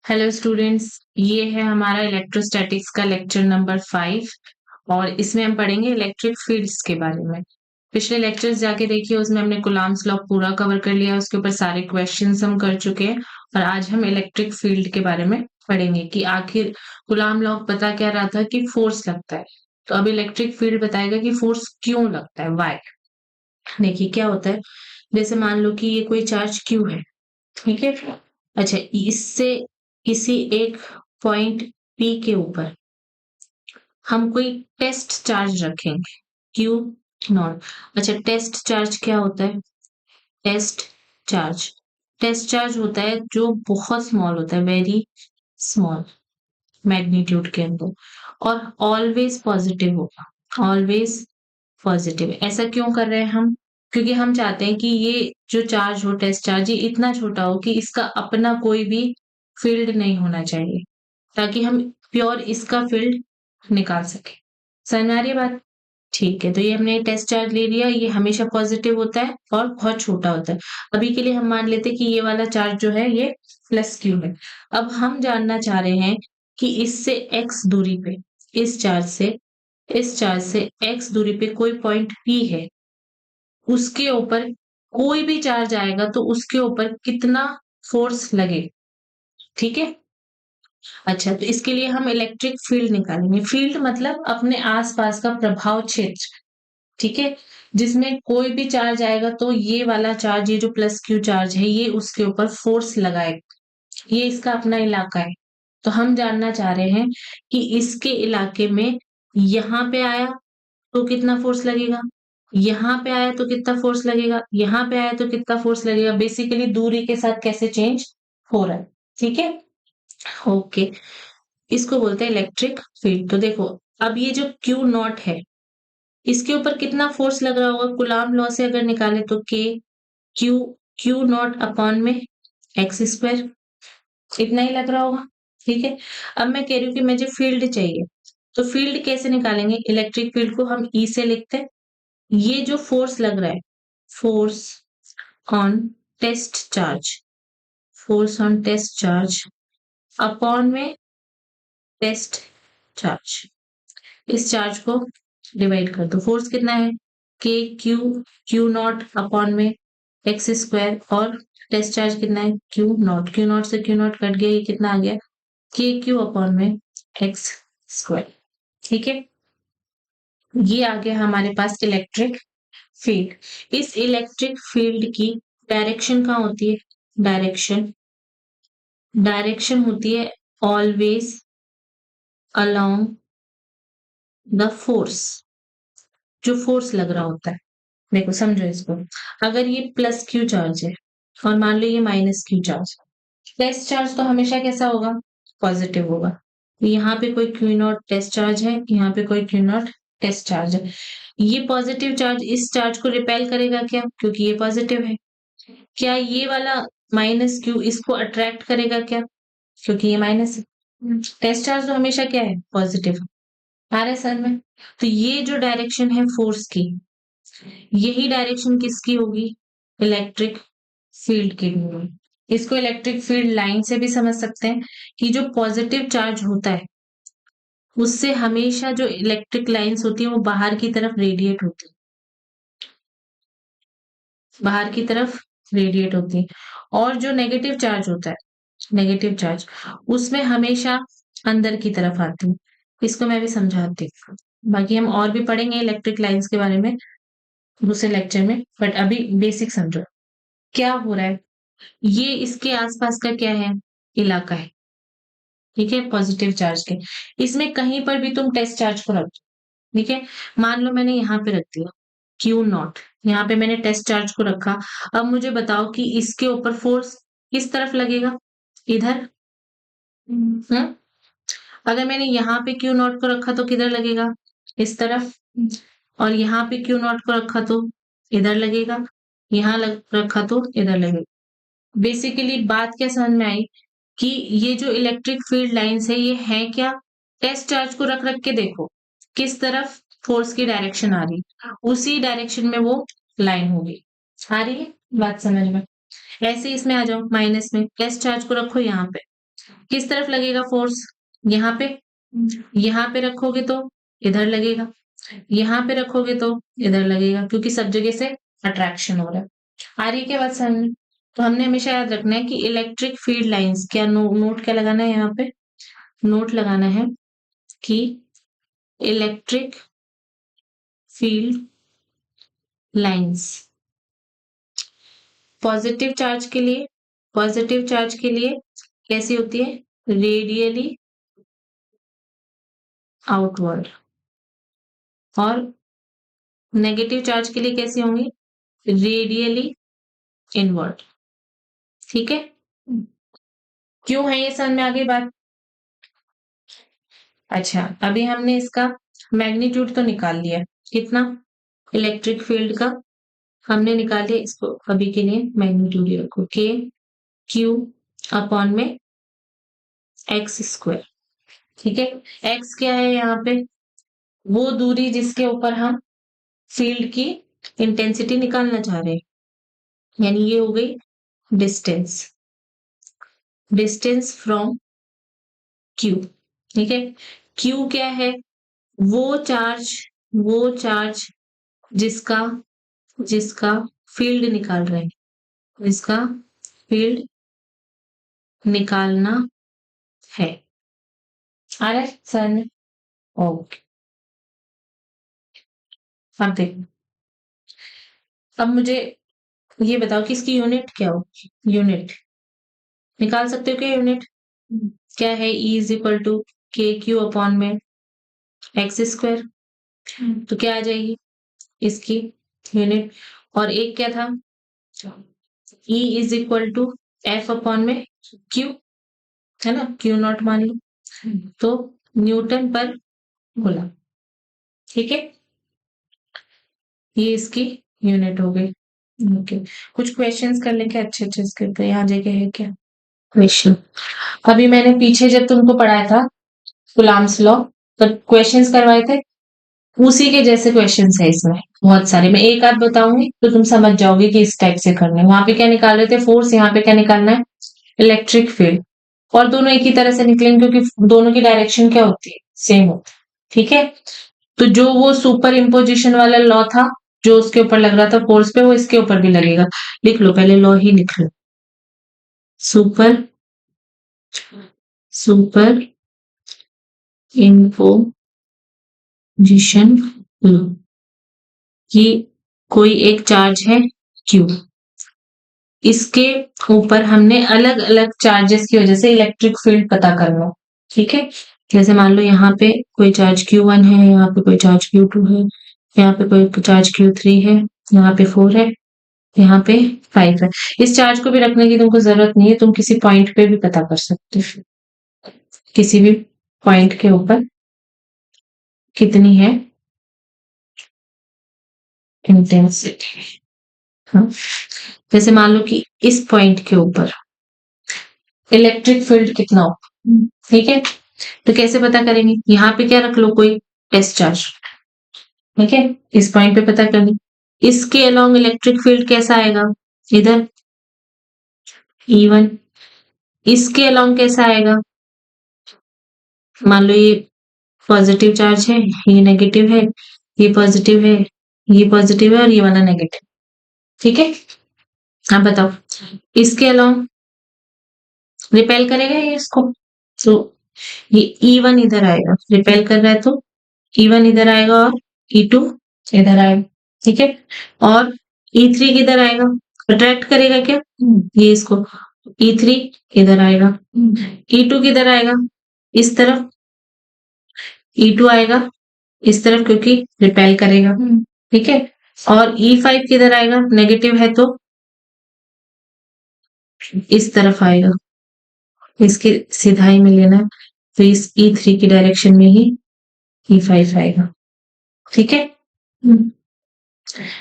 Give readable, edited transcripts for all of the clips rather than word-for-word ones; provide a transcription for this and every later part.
Hello students, ये है हमारा इलेक्ट्रोस्टैटिक्स का लेक्चर नंबर 5 और इसमें हम पढ़ेंगे इलेक्ट्रिक फील्ड्स के बारे में। पिछले लेक्चर्स जाके देखिए, उसमें हमने कुलाम्स लॉ पूरा कवर कर लिया, उसके ऊपर सारे क्वेश्चंस हम कर चुके हैं और आज हम इलेक्ट्रिक फील्ड के बारे में पढ़ेंगे कि आखिर कुलाम लॉ बता क्या रहा था कि फोर्स लगता है। तो अब इलेक्ट्रिक फील्ड बताएगा कि फोर्स क्यों लगता है, वाई। देखिए क्या होता है, जैसे मान लो कि ये कोई चार्ज क्यू है, ठीक है। अच्छा, इससे किसी एक पॉइंट पी के ऊपर हम कोई टेस्ट चार्ज रखेंगे, क्यू नॉट। अच्छा, टेस्ट चार्ज क्या होता है? टेस्ट चार्ज टेस्ट चार्ज होता है जो बहुत स्मॉल होता है, वेरी स्मॉल मैग्नीट्यूड के अंदर, और ऑलवेज पॉजिटिव होगा, ऑलवेज पॉजिटिव। ऐसा क्यों कर रहे हैं हम? क्योंकि हम चाहते हैं कि ये जो चार्ज हो, टेस्ट चार्ज, ये इतना छोटा हो कि इसका अपना कोई भी फील्ड नहीं होना चाहिए, ताकि हम प्योर इसका फील्ड निकाल सके। समझ में आ रही है बात? ठीक है, तो ये हमने टेस्ट चार्ज ले लिया, ये हमेशा पॉजिटिव होता है और बहुत छोटा होता है। अभी के लिए हम मान लेते हैं कि ये वाला चार्ज जो है ये प्लस क्यू है। अब हम जानना चाह रहे हैं कि इससे x दूरी पे, इस चार्ज से x दूरी पे कोई पॉइंट P है, उसके ऊपर कोई भी चार्ज आएगा तो उसके ऊपर कितना फोर्स लगेगा, ठीक है। अच्छा, तो इसके लिए हम इलेक्ट्रिक फील्ड निकालेंगे। फील्ड मतलब अपने आसपास का प्रभाव क्षेत्र, ठीक है। जिसमें कोई भी चार्ज आएगा तो ये वाला चार्ज, ये जो प्लस क्यू चार्ज है, ये उसके ऊपर फोर्स लगाएगा। ये इसका अपना इलाका है। तो हम जानना चाह रहे हैं कि इसके इलाके में यहाँ पे आया तो कितना फोर्स लगेगा, यहाँ पे आया तो कितना फोर्स लगेगा, यहाँ पे आया तो कितना फोर्स लगेगा। बेसिकली दूरी के साथ कैसे चेंज हो रहा है, ठीक है। ओके, इसको बोलते हैं इलेक्ट्रिक फील्ड। तो देखो, अब ये जो क्यू नॉट है, इसके ऊपर कितना फोर्स लग रहा होगा? कुलाम लॉ से अगर निकाले तो के क्यू क्यू नॉट अपॉन में एक्स स्क्वायर, इतना ही लग रहा होगा, ठीक है। अब मैं कह रही हूँ कि मुझे फील्ड चाहिए, तो फील्ड कैसे निकालेंगे? इलेक्ट्रिक फील्ड को हम ई से लिखते हैं। ये जो फोर्स लग रहा है, force on test charge, force on test charge upon में टेस्ट चार्ज, इस चार्ज को डिवाइड कर दो। फोर्स कितना है? K q q naught upon में एक्स स्क्वायर, और टेस्ट चार्ज कितना है? क्यू नॉट से क्यू नॉट कट गया, ये कितना आ गया? के क्यू अपॉन में एक्स स्क्वायर, ठीक है। ये आ गया हमारे पास इलेक्ट्रिक फील्ड। इस इलेक्ट्रिक फील्ड की डायरेक्शन कहाँ होती है? डायरेक्शन होती है ऑलवेज अलोंग द फोर्स, जो फोर्स लग रहा होता है। देखो समझो इसको, अगर ये प्लस क्यू चार्ज है और मान लो ये minus q charge, test charge तो हमेशा कैसा होगा? पॉजिटिव होगा। तो यहाँ पे कोई क्यू नॉट टेस्ट चार्ज है, यहाँ पे कोई क्यू नॉट टेस्ट चार्ज है। ये पॉजिटिव चार्ज इस चार्ज को रिपेल करेगा क्या? क्योंकि ये पॉजिटिव है। क्या ये वाला माइनस क्यू इसको अट्रैक्ट करेगा क्या? क्योंकि ये माइनस है। टेस्ट चार्ज तो हमेशा क्या है? पॉजिटिव। आ रहा है सर में? तो ये जो डायरेक्शन है फोर्स की, यही डायरेक्शन किसकी होगी? इलेक्ट्रिक फील्ड की भी होगी। इसको इलेक्ट्रिक फील्ड लाइन से भी समझ सकते हैं कि जो पॉजिटिव चार्ज होता है उससे हमेशा जो इलेक्ट्रिक लाइंस होती है वो बाहर की तरफ रेडिएट होती है, बाहर की तरफ रेडिएट होती है। और जो नेगेटिव चार्ज होता है, नेगेटिव चार्ज, उसमें हमेशा अंदर की तरफ आती है। इसको मैं भी समझाती हूँ, बाकी हम और भी पढ़ेंगे इलेक्ट्रिक लाइंस के बारे में दूसरे लेक्चर में, बट अभी बेसिक समझो क्या हो रहा है। ये इसके आसपास का क्या है? इलाका है, ठीक है, पॉजिटिव चार्ज के। इसमें कहीं पर भी तुम टेस्ट चार्ज को रख दो, ठीक है। मान लो मैंने यहाँ पे रख दिया क्यू नॉट, यहाँ पे मैंने टेस्ट चार्ज को रखा। अब मुझे बताओ कि इसके ऊपर फोर्स किस तरफ लगेगा? इधर। हम्म अगर मैंने यहाँ पे क्यू नॉट को रखा तो किधर लगेगा? इस तरफ। और यहाँ पे क्यू नॉट को रखा तो इधर लगेगा, यहाँ रखा तो इधर लगेगा। बेसिकली बात क्या समझ में आई कि ये जो इलेक्ट्रिक फील्ड लाइंस है ये है क्या? टेस्ट चार्ज को रख रख के देखो किस तरफ फोर्स की डायरेक्शन आ रही है, उसी डायरेक्शन में वो लाइन होगी। आ रही है बात समझ में? ऐसे इसमें आ जाओ, माइनस में टेस्ट चार्ज को रखो यहाँ पे, किस तरफ लगेगा फोर्स? यहाँ पे। यहाँ पे रखोगे तो इधर लगेगा, यहाँ पे रखोगे तो इधर लगेगा, क्योंकि सब जगह से अट्रैक्शन हो रहा है। आ रही है क्या बात समझ में? तो हमने हमेशा याद रखना है कि इलेक्ट्रिक फील्ड लाइंस क्या, नोट क्या लगाना है यहाँ पे? नोट लगाना है कि electric field lines positive charge के लिए कैसी होती है? Radially outward. और नेगेटिव चार्ज के लिए कैसी होंगी? Radially inward. ठीक है, क्यों है ये समझ में आ गई बात? अच्छा, अभी हमने इसका मैग्नीट्यूड तो निकाल लिया, कितना इलेक्ट्रिक फील्ड का हमने निकाल लिया। इसको अभी के लिए मैग्नीट्यूड रखो, के क्यू अपॉन में एक्स स्क्वायर। ठीक है, एक्स क्या है यहाँ पे? वो दूरी जिसके ऊपर हम फील्ड की इंटेंसिटी निकालना चाह रहे हैं, यानी ये हो गई डिस्टेंस, डिस्टेंस फ्रॉम क्यू। ठीक है, क्यू क्या है? वो चार्ज जिसका जिसका फील्ड निकाल रहे हैं, जिसका फील्ड निकालना है। आ रहा है सर ने? ओके, अब देखो, अब मुझे ये बताओ कि इसकी यूनिट क्या होगी? यूनिट निकाल सकते हो क्या यूनिट? क्या है? E इज इक्वल टू के क्यू अपॉन में एक्स स्क्वायर। तो क्या आ जाएगी इसकी यूनिट? और एक क्या था? E is equal to F upon में क्यू, है ना? क्यू नॉट मान लो, तो न्यूटन पर कूलम। ठीक है, ये इसकी यूनिट हो गई। ओके, कुछ क्वेश्चंस कर लेंगे अच्छे अच्छे इसके, तो यहाँ जगह है क्या क्वेश्चन? अभी मैंने पीछे जब तुमको पढ़ाया था कूलम्ब्स लॉ, तो क्वेश्चंस करवाए थे, उसी के जैसे क्वेश्चंस है इसमें बहुत सारे। मैं एक आध बताऊंगी तो तुम समझ जाओगे कि इस टाइप से करना है। वहां पे क्या निकाल रहे थे? फोर्स। यहाँ पे क्या निकालना है? Electric field. और दोनों एक ही तरह से निकलेंगे क्योंकि दोनों की डायरेक्शन क्या होती है? सेम होती है। ठीक है, तो जो वो सुपर इम्पोजिशन वाला लॉ था, जो उसके ऊपर लग रहा था फोर्स पे, वो इसके ऊपर भी लगेगा। लिख लो, पहले लॉ ही लिख लो। सुपर सुपर इम्पोजिशन लॉ कि कोई एक चार्ज है क्यू, इसके ऊपर हमने अलग अलग चार्जेस की वजह से इलेक्ट्रिक फील्ड पता करना। ठीक है, जैसे मान लो यहाँ पे कोई चार्ज Q1 है, यहाँ पे कोई चार्ज Q2 है, यहाँ पे कोई चार्ज Q3 है, यहाँ पे 4 है, यहाँ पे 5 है। इस चार्ज को भी रखने की तुमको जरूरत नहीं है, तुम किसी पॉइंट पे भी पता कर सकते हो, किसी भी पॉइंट के ऊपर कितनी है इंटेंसिटी। हाँ, जैसे मान लो कि इस पॉइंट के ऊपर इलेक्ट्रिक फील्ड कितना हो। ठीक है, तो कैसे पता करेंगे? यहाँ पे क्या रख लो, कोई टेस्ट चार्ज। ठीक है, इस पॉइंट पे पता करनी। इसके अलोंग इलेक्ट्रिक फील्ड कैसा आएगा? इधर E1। इसके अलोंग कैसा आएगा? मान लो ये पॉजिटिव चार्ज है, ये नेगेटिव है, ये पॉजिटिव है, ये पॉजिटिव है और ये वाला नेगेटिव। ठीक है, आप बताओ इसके अलोंग रिपेल करेगा ये इसको, तो ये E1 इधर आएगा, रिपेल कर रहा है तो E1 इधर आएगा और E2 इधर आएगा। ठीक है, और E3 किधर आएगा? अट्रैक्ट करेगा क्या? ये इसको, E3 इधर आएगा। E2 किधर आएगा? इस तरफ। E2 आएगा इस तरफ क्योंकि रिपेल करेगा। ठीक है, और E5 किधर आएगा? नेगेटिव है तो इस तरफ आएगा, इसकी सीधाई में लेना है, तो इस E3 की डायरेक्शन में ही E5 आएगा। ठीक है,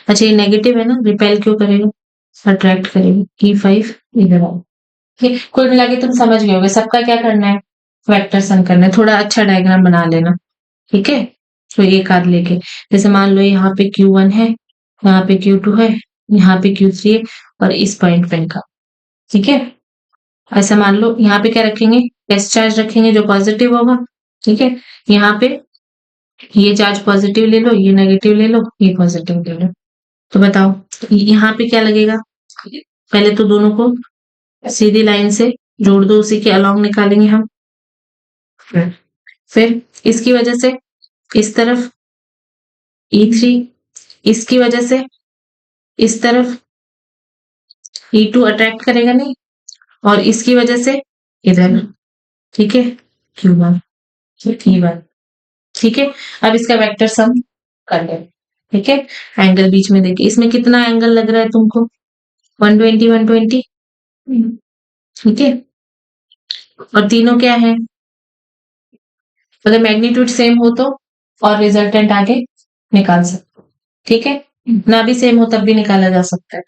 अच्छा ये नेगेटिव है ना, रिपेल क्यों करेगा? अट्रैक्ट करेगा, E5 इधर आओ। ठीक है, कुल मिला के तुम समझ गए होगे सबका क्या करना है, वेक्टर सम करना है। थोड़ा अच्छा डायग्राम बना लेना। ठीक है, तो एक आध लेके, जैसे मान लो यहाँ पे Q1 है, यहाँ पे Q2 है, यहाँ पे Q3 है और इस पॉइंट पे इनका। ठीक है, ऐसा मान लो यहाँ पे क्या रखेंगे, टेस्ट चार्ज रखेंगे जो पॉजिटिव होगा, ठीक है। यहाँ पे ये चार्ज पॉजिटिव ले लो, ये नेगेटिव ले लो, ये पॉजिटिव ले लो। तो बताओ यहाँ पे क्या लगेगा, पहले तो दोनों को सीधी लाइन से जोड़ दो, उसी के अलॉन्ग निकालेंगे हम। फिर इसकी वजह से इस तरफ E3, इसकी वजह से इस तरफ E2 अट्रैक्ट करेगा नहीं, और इसकी वजह से इधर, ठीक है, Q1 T1, ठीक है। अब इसका वेक्टर सम कर ले, ठीक है। एंगल बीच में देखिए, इसमें कितना एंगल लग रहा है तुमको, 120 120, ठीक है। और तीनों क्या है, अगर मैग्नीट्यूड सेम हो तो और रिजल्टेंट आगे निकाल सकते हो, ठीक है। ना भी सेम हो तब भी निकाला जा सकता है,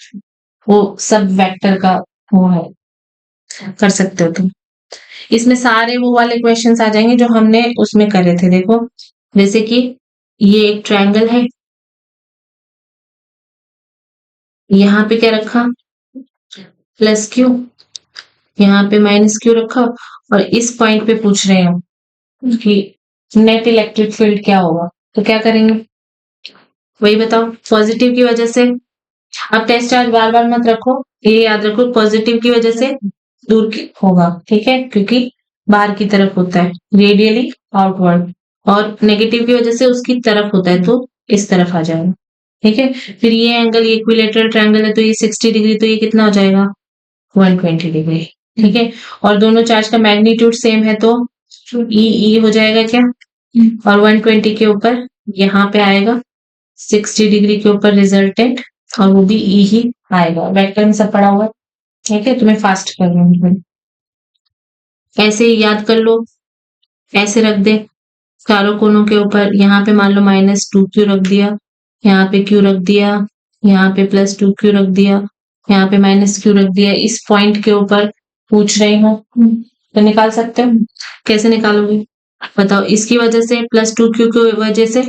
वो सब वेक्टर का वो है, कर सकते हो तुम। इसमें सारे वो वाले क्वेश्चंस आ जाएंगे जो हमने उसमें करे थे, देखो जैसे कि ये एक ट्रायंगल है, यहाँ पे क्या रखा, प्लस क्यू, यहाँ पे माइनस क्यू रखा, और इस पॉइंट पे पूछ रहे हैं कि नेट इलेक्ट्रिक फील्ड क्या होगा, तो क्या करेंगे, वही बताओ। पॉजिटिव की वजह से, अब टेस्ट चार्ज बार बार मत रखो, ये याद रखो पॉजिटिव की वजह से दूर की होगा, ठीक है, क्योंकि बाहर की तरफ होता है, रेडियली आउटवर्ड, और नेगेटिव की वजह से उसकी तरफ होता है, तो इस तरफ आ जाएगा, ठीक है। फिर ये एंगल, ये इक्विलेटरल ट्रायंगल है, तो ये 60 डिग्री, तो ये कितना हो जाएगा, 120 डिग्री, ठीक है। और दोनों चार्ज का मैग्नीट्यूड सेम है, तो ई हो जाएगा क्या, और 120 के ऊपर यहाँ पे आएगा 60 डिग्री के ऊपर रिजल्टेंट, और वो भी ई ही आएगा, वेक्टर में सब पड़ा हुआ है, ठीक है। तुम्हें फास्ट कर रही हूँ, ऐसे ही याद कर लो, ऐसे रख दे चारों कोनों के ऊपर, यहाँ पे मान लो -2q रख दिया, यहाँ पे q रख दिया, यहाँ पे +2q रख दिया, यहाँ पे -q रख दिया, इस पॉइंट के ऊपर पूछ रही हूँ, तो निकाल सकते हो, कैसे निकालोगे बताओ। इसकी वजह से +2q की वजह से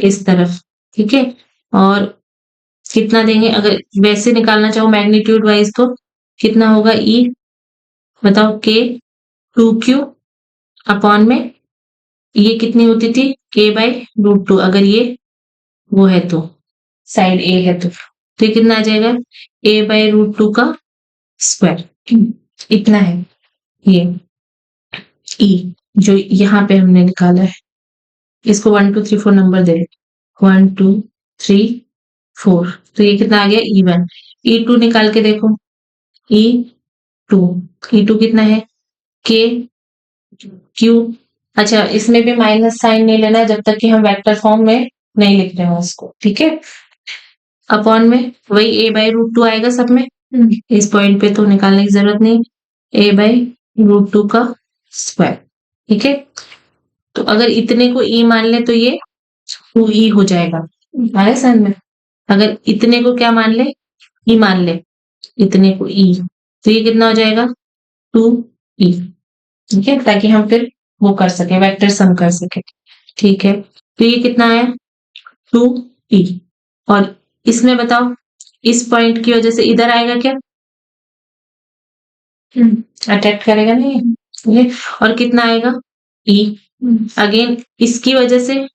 इस तरफ, ठीक है। और कितना देंगे, अगर वैसे निकालना चाहो मैग्नीट्यूड वाइज, तो कितना होगा ई, बताओ, k 2q अपॉन में, ये कितनी होती थी, k/√2, अगर ये वो है तो, साइड ए है तो ये कितना आ जाएगा, a/√2 का स्क्वायर, इतना है ये ई, जो यहाँ पे हमने निकाला है। इसको 1 2 3 4 नंबर दे, 1 2 3 4, तो ये कितना आ गया, E1। E2 निकाल के देखो, E2, E2 कितना है, k q, अच्छा इसमें भी माइनस साइन नहीं लेना जब तक कि हम वेक्टर फॉर्म में नहीं लिख रहे हो उसको, ठीक है। अपॉन में वही a/√2 आएगा सब में, इस पॉइंट पे तो निकालने की जरूरत नहीं, a/√2 का स्क्वायर, ठीक है। तो अगर इतने को e मान ले तो ये 2e हो जाएगा, आया समझ में। अगर इतने को क्या मान ले, e मान ले, इतने को e, तो ये कितना हो जाएगा, 2e, ठीक है, ताकि हम फिर वो कर सके, वेक्टर सम कर सके, ठीक है। तो ये कितना आया, 2e, और इसमें बताओ इस पॉइंट की वजह से इधर आएगा क्या, अट्रैक्ट करेगा नहीं, ये, और कितना आएगा e, अगेन इसकी वजह से,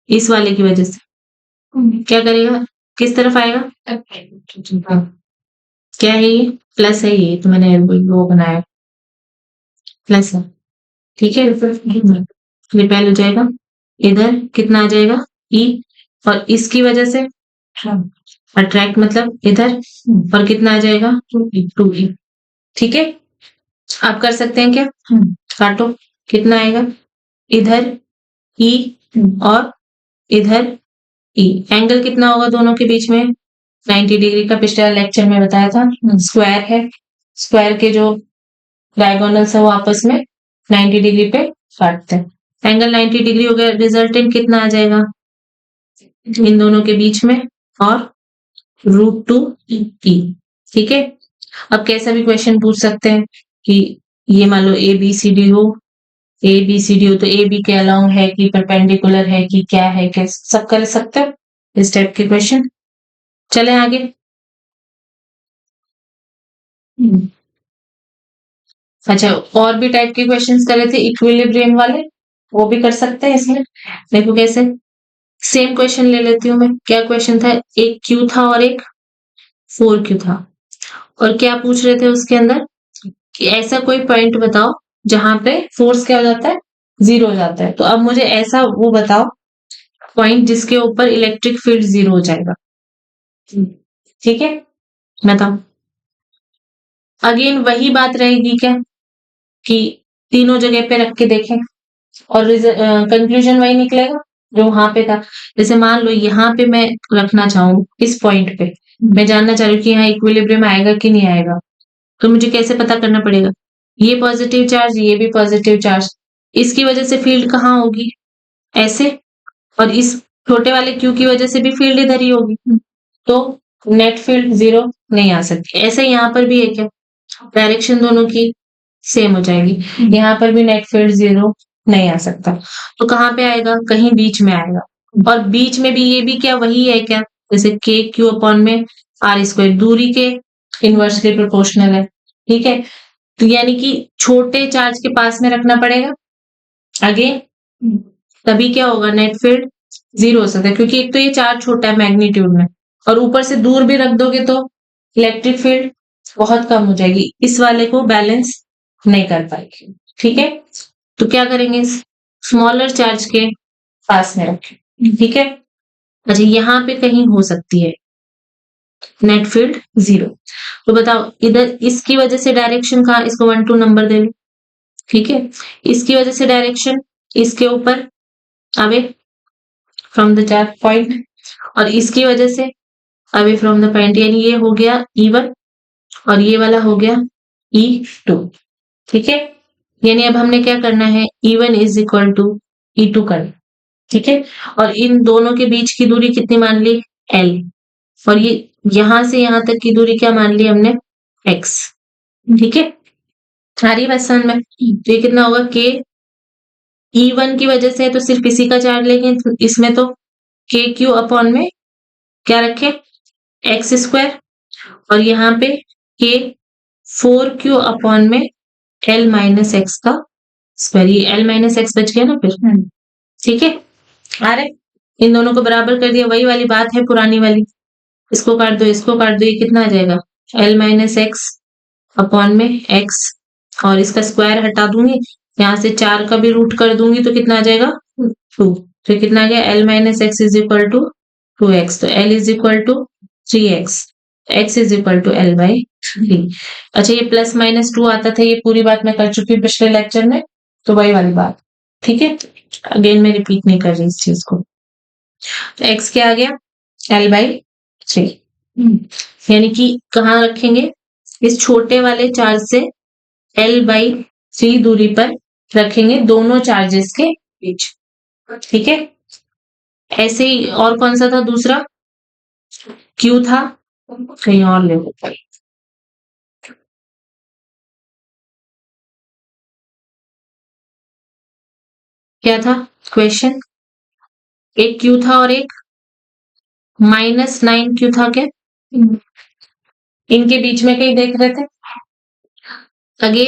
इस वाले की वजह से क्या करेगा, किस तरफ आएगा, क्या है ये, प्लस है, ये तो मैंने वो बनाया प्लस है, ठीक है। रिपेल हो जाएगा, इधर कितना आ जाएगा e, और इसकी वजह से अट्रैक्ट मतलब इधर, और कितना आ जाएगा 2e, ठीक है। आप कर सकते हैं क्या, काटो, कितना आएगा, इधर e और इधर e, एंगल कितना होगा दोनों के बीच में, 90 डिग्री का, पिछले लेक्चर में बताया था, स्क्वायर है, स्क्वायर के जो डायगोनल्स है वो आपस में 90 डिग्री पे काटते हैं, एंगल 90 डिग्री हो गया, रिजल्टेंट कितना आ जाएगा इन दोनों के बीच में, और √2e, ठीक है। अब कैसा भी क्वेश्चन पूछ सकते हैं कि ये मान लो ABCD हो, ABCD हो तो AB के अलोंग है कि परपेंडिकुलर है कि क्या है, क्या सब कर सकते हो इस टाइप के क्वेश्चन। चले आगे। अच्छा, और भी टाइप के क्वेश्चंस करे थे इक्विलिब्रियम वाले, वो भी कर सकते हैं इसमें। देखो कैसे, सेम क्वेश्चन ले लेती हूँ मैं। क्या क्वेश्चन था, एक क्यू था और एक 4Q था, और क्या पूछ रहे थे उसके अंदर कि ऐसा कोई पॉइंट बताओ जहां पे फोर्स क्या हो जाता है, 0 हो जाता है। तो अब मुझे ऐसा वो बताओ पॉइंट जिसके ऊपर इलेक्ट्रिक फील्ड 0 हो जाएगा। ठीक है, बताओ। अगेन वही बात रहेगी क्या कि तीनों जगह पे रख के देखें और कंक्लूजन वही निकलेगा जो वहां पे था। जैसे मान लो यहाँ पे मैं रखना चाहूँ इस पॉइंट पे, मैं जानना चाह रही हूँ कि यहाँ इक्विलिब्रियम आएगा कि नहीं आएगा, तो मुझे कैसे पता करना पड़ेगा, ये पॉजिटिव चार्ज, ये भी पॉजिटिव चार्ज, इसकी वजह से फील्ड कहाँ होगी, ऐसे, और इस छोटे वाले क्यू की वजह से भी फील्ड इधर ही होगी, तो नेट फील्ड 0 नहीं आ सकती। ऐसे यहाँ पर भी है क्या, डायरेक्शन दोनों की सेम हो जाएगी, यहाँ पर भी नेट फील्ड 0 नहीं आ सकता। तो कहाँ पे आएगा, कहीं बीच में आएगा, और बीच में भी ये भी क्या वही है क्या, जैसे के क्यू अपॉन में आर स्क्वायर, दूरी के इनवर्सली प्रोपोर्शनल है। ठीक है, तो यानी कि छोटे चार्ज के पास में रखना पड़ेगा आगे, तभी क्या होगा, नेट फील्ड 0 हो सकता है, क्योंकि एक तो ये चार्ज छोटा है मैग्नीट्यूड में, और ऊपर से दूर भी रख दोगे तो इलेक्ट्रिक फील्ड बहुत कम हो जाएगी, इस वाले को बैलेंस नहीं कर पाएगी। ठीक है, तो क्या करेंगे, स्मॉलर चार्ज के पास में रखें। ठीक है, अच्छा यहाँ पे कहीं हो सकती है नेट फील्ड 0, तो बताओ इधर इसकी वजह से डायरेक्शन कहाँ, इसको 1 2 नंबर दे लो। ठीक है, इसकी वजह से डायरेक्शन इसके ऊपर away from the charge point, और इसकी वजह से अवे फ्रॉम द पॉइंट, यानी ये हो गया E1 और ये वाला हो गया E2। ठीक है, यानी अब हमने क्या करना है, E1 is equal to E2 करना। ठीक है, और इन दोनों के बीच की दूरी कितनी मान ली, L, और ये यहां से यहां तक की दूरी क्या मान ली हमने, X। ठीक है, आ रही बात समझ में, तो ये कितना होगा, K E1 की वजह से है तो सिर्फ इसी का चार्ज लेंगे, तो इसमें तो के क्यू अपॉन में क्या रखे, एक्स स्क्वायर, और यहाँ पे के 4Q अपॉन में L माइनस एक्स का स्क्वायर, ये L माइनस एक्स बच गया ना फिर। ठीक है, आ रहे, इन दोनों को बराबर कर दिया, वही वाली बात है पुरानी वाली, इसको काट दो इसको काट दो, ये कितना आ जाएगा, L माइनस एक्स अपॉन में एक्स, और इसका स्क्वायर हटा दूंगी, यहाँ से 4 का भी रूट कर दूंगी तो कितना आ जाएगा, 2। तो कितना आ गया, L minus x is equal to 2x, तो L is equal to 3x, x is equal to L by 3। अच्छा, ये प्लस माइनस 2 आता था, ये पूरी बात मैं कर चुकी हूँ पिछले लेक्चर में, तो वही वाली बात। ठीक है, अगेन मैं रिपीट नहीं कर रही इस चीज को। तो x क्या आ गया, L बाई 3, यानी कि कहाँ रखेंगे, इस छोटे वाले चार्ज से L बाई 3 दूरी पर रखेंगे, दोनों चार्जेस के बीच। ठीक है, ऐसे ही और कौन सा था दूसरा, Q था, कहीं और ले लो, क्या था क्वेश्चन, एक Q था और एक -9Q था क्या, इनके बीच में कहीं देख रहे थे। आगे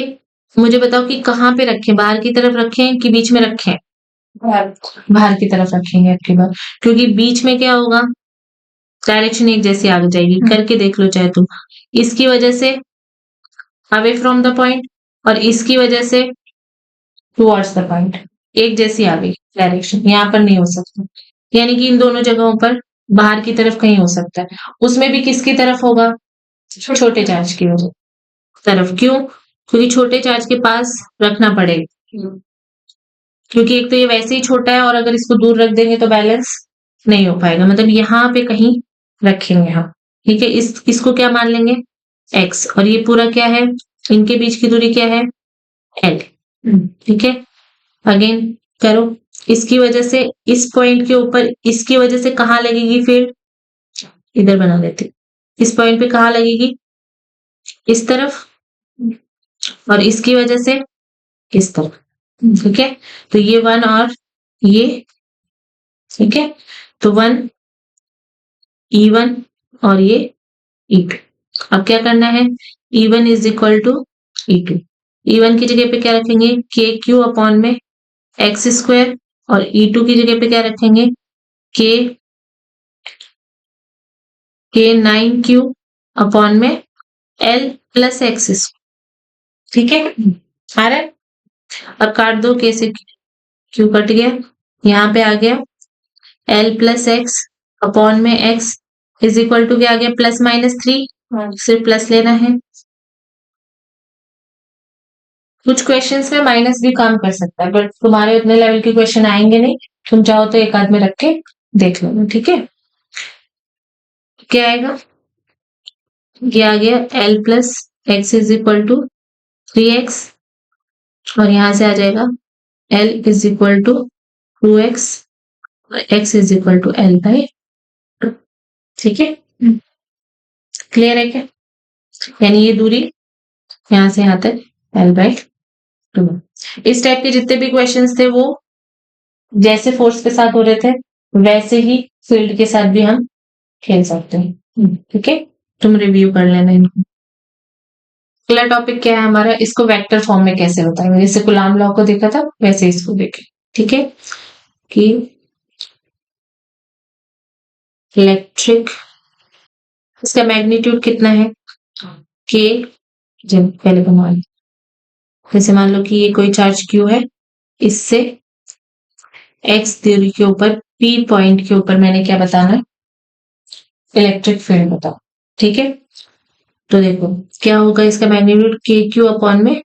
मुझे बताओ कि कहाँ पे रखें, बाहर की तरफ रखें कि बीच में रखें, बाहर की तरफ रखेंगे आपकी बार, क्योंकि बीच में क्या होगा, डायरेक्शन एक जैसी आ जाएगी, करके देख लो चाहे तुम, इसकी वजह से अवे फ्रॉम द पॉइंट, और इसकी वजह से टुवर्ड्स द पॉइंट, एक जैसी आ गई डायरेक्शन, यहाँ पर नहीं हो सकता, यानी कि इन दोनों जगहों पर बाहर की तरफ कहीं हो सकता है, उसमें भी किसकी तरफ होगा, छोटे चार्ज की वजह तरफ, क्यों, क्योंकि छोटे चार्ज के पास रखना पड़ेगा, क्योंकि एक तो ये वैसे ही छोटा है, और अगर इसको दूर रख देंगे तो बैलेंस नहीं हो पाएगा, मतलब यहाँ पे कहीं रखेंगे हम। ठीक है, इसको क्या मान लेंगे, x, और ये पूरा क्या है, इनके बीच की दूरी क्या है, L। ठीक है, अगेन करो, इसकी वजह से इस पॉइंट के ऊपर, इसकी वजह से कहाँ लगेगी फील्ड, इधर बना लेते, इस पॉइंट पे कहाँ लगेगी, इस तरफ, और इसकी वजह से इस तरफ। ठीक है, तो ये 1 और ये, ठीक है, तो 1 E1 और ये E2। अब क्या करना है, E1 is equal to E2, E1 की जगह पे क्या रखेंगे, के क्यू अपॉन में एक्स स्क्वायर, और E2 की जगह पे क्या रखेंगे, के 9Q अपॉन में L प्लस एक्स। ठीक है, आ रहा है। अब काट दो, के से क्यू कट गया, यहाँ पे आ गया L प्लस एक्स अपॉन में x इज इक्वल टू क्या आ गया, +-3, सिर्फ प्लस लेना है। कुछ क्वेश्चंस में माइनस भी काम कर सकता है, बट तुम्हारे उतने लेवल के क्वेश्चन आएंगे नहीं, तुम चाहो तो एक आध में रख के देख लो। ठीक है, क्या आएगा, ये आ गया L plus x is equal to 3x, और यहां से आ जाएगा L is equal to 2x, x is equal to L by 2। ठीक है, क्लियर है क्या, यानी ये दूरी यहां से यहां तक L बाई 2। इस टाइप के जितने भी क्वेश्चंस थे वो जैसे फोर्स के साथ हो रहे थे वैसे ही फील्ड के साथ भी हम खेल सकते हैं। ठीक है, तुम रिव्यू कर लेना इनको। अगला टॉपिक क्या है हमारा, इसको वेक्टर फॉर्म में कैसे बताएंगे, जैसे कुलाम लॉ को देखा था वैसे इसको देखें। ठीक है, कि इलेक्ट्रिक, इसका मैग्नीट्यूड कितना है, के, जब पहले बनवा लो, जैसे मान लो कि ये कोई चार्ज क्यू है, इससे एक्स दूरी के ऊपर पी पॉइंट के ऊपर मैंने क्या बताना है, इलेक्ट्रिक फील्ड बताओ। ठीक है, तो देखो क्या होगा, इसका मैग्नीट्यूड के क्यू अपॉन में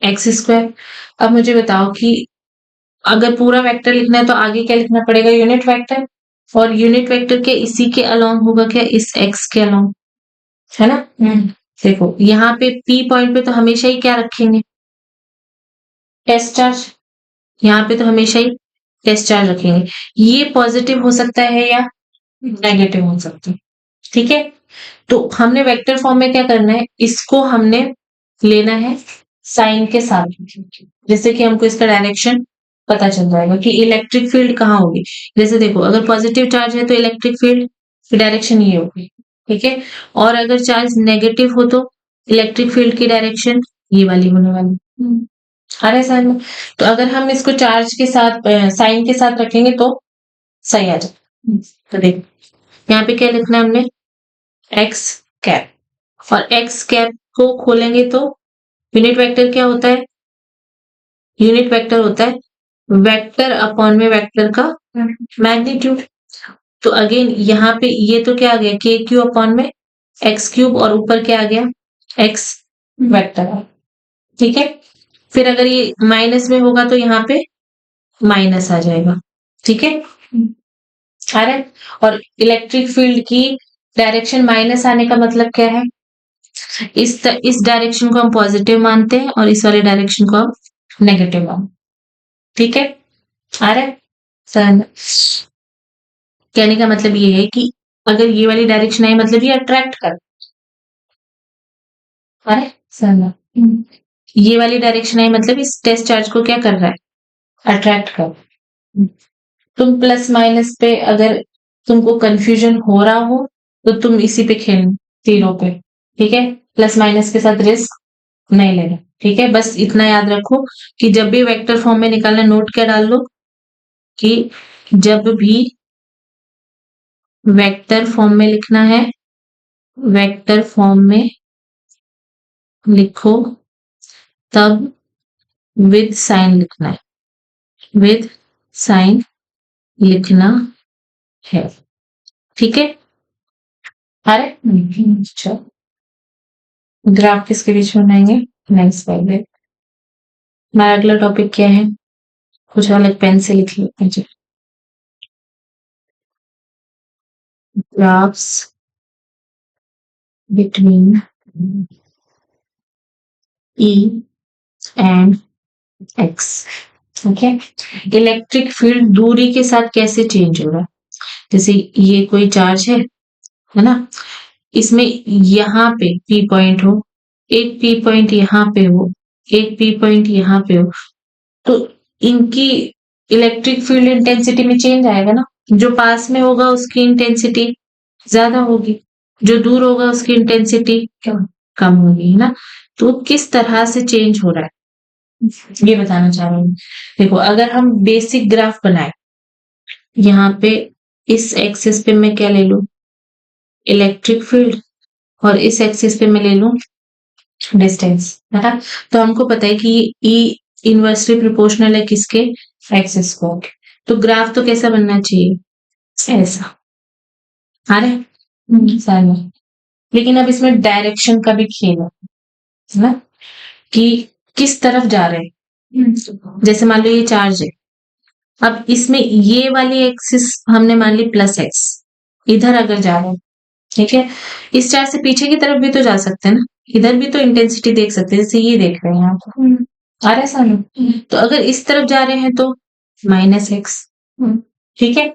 एक्स स्क्वायर। अब मुझे बताओ कि अगर पूरा वेक्टर लिखना है तो आगे क्या लिखना पड़ेगा, यूनिट वेक्टर, और यूनिट वेक्टर के इसी के अलोंग होगा क्या, इस एक्स के अलोंग, है ना। देखो यहाँ पे पी पॉइंट पे तो हमेशा ही क्या रखेंगे, टेस्ट चार्ज, यहाँ पे तो हमेशा ही टेस्ट चार्ज रखेंगे। ये पॉजिटिव हो सकता है या नेगेटिव हो सकता है। ठीक है, तो हमने वेक्टर फॉर्म में क्या करना है, इसको हमने लेना है साइन के साथ, जैसे कि हमको इसका डायरेक्शन पता चल जाएगा कि इलेक्ट्रिक फील्ड कहाँ होगी। जैसे देखो अगर पॉजिटिव चार्ज है तो इलेक्ट्रिक फील्ड की डायरेक्शन ये होगी। ठीक है, और अगर चार्ज नेगेटिव हो तो इलेक्ट्रिक फील्ड की डायरेक्शन ये वाली होने वाली। आ रहा है समझ में। तो अगर हम इसको चार्ज के साथ साइन के साथ रखेंगे तो सही आ जाए। तो देख यहाँ पे क्या लिखना है हमने, एक्स कैप, और एक्स कैप को खोलेंगे तो यूनिट वेक्टर क्या होता है, यूनिट वेक्टर होता है वेक्टर अपॉन में वेक्टर का मैग्नीट्यूड। तो अगेन यहाँ पे ये तो क्या आ गया, के क्यू अपॉन में एक्स क्यूब, और ऊपर क्या आ गया, एक्स वेक्टर। ठीक है, फिर अगर ये माइनस में होगा तो यहाँ पे माइनस आ जाएगा। ठीक है, आ रहा है। और इलेक्ट्रिक फील्ड की डायरेक्शन माइनस आने का मतलब क्या है, इस डायरेक्शन को हम पॉजिटिव मानते हैं और इस वाले डायरेक्शन को हम नेगेटिव मानते हैं। ठीक है, आ रहा है। कहने का मतलब ये है कि अगर ये वाली डायरेक्शन आई मतलब ये अट्रैक्ट कर, आ रहा है। ये वाली डायरेक्शन आई मतलब इस टेस्ट चार्ज को क्या कर रहा है, अट्रैक्ट कर। तुम प्लस माइनस पे अगर तुमको कंफ्यूजन हो रहा हो तो तुम इसी पे खेल, तीरों पे। ठीक है, प्लस माइनस के साथ रिस्क नहीं लेना। ठीक है, बस इतना याद रखो कि जब भी वेक्टर फॉर्म में निकालना, नोट क्या डाल लो कि जब भी वेक्टर फॉर्म में लिखना है, वेक्टर फॉर्म में लिखो तब विद साइन लिखना है, विद साइन लिखना है। ठीक है, अरे अच्छा, ग्राफ किसके बीच में बनाएंगे, नेक्स्ट स्लाइड में। हमारा अगला टॉपिक क्या है, कुछ अलग पेन से लिख लीजिए, graphs between E and X। ठीक है, इलेक्ट्रिक फील्ड दूरी के साथ कैसे चेंज हो रहा है, जैसे ये कोई चार्ज है ना, इसमें यहाँ पे P पॉइंट हो, एक P पॉइंट यहाँ पे हो, एक P पॉइंट यहाँ पे हो, तो इनकी इलेक्ट्रिक फील्ड इंटेंसिटी में चेंज आएगा ना। जो पास में होगा उसकी इंटेंसिटी ज्यादा होगी, जो दूर होगा उसकी इंटेंसिटी कम होगी, है ना। तो किस तरह से चेंज हो रहा है ये बताना चाह रही हूँ। देखो अगर हम बेसिक ग्राफ बनाए, यहाँ पे इस एक्सिस पे मैं क्या ले लूं, इलेक्ट्रिक फील्ड, और इस एक्सिस पे मैं ले लूं डिस्टेंस, है ना। तो हमको पता है कि ई इनवर्सली प्रोपोर्शनल है किसके, एक्सिस को। तो ग्राफ तो कैसा बनना चाहिए, ऐसा आ रहा है सामने। लेकिन अब इसमें डायरेक्शन का भी खेल है ना, कि किस तरफ जा रहे हैं। जैसे मान लो ये चार्ज है, अब इसमें ये वाली एक्सिस हमने मान ली प्लस एक्स, इधर अगर जा रहे हैं, ठीक है, इस चार्ज से पीछे की तरफ भी तो जा सकते हैं ना, इधर भी तो इंटेंसिटी देख सकते हैं, जैसे ये देख रहे हैं आप, आ रहा है सामने। तो अगर इस तरफ जा रहे हैं तो माइनस एक्स, ठीक है,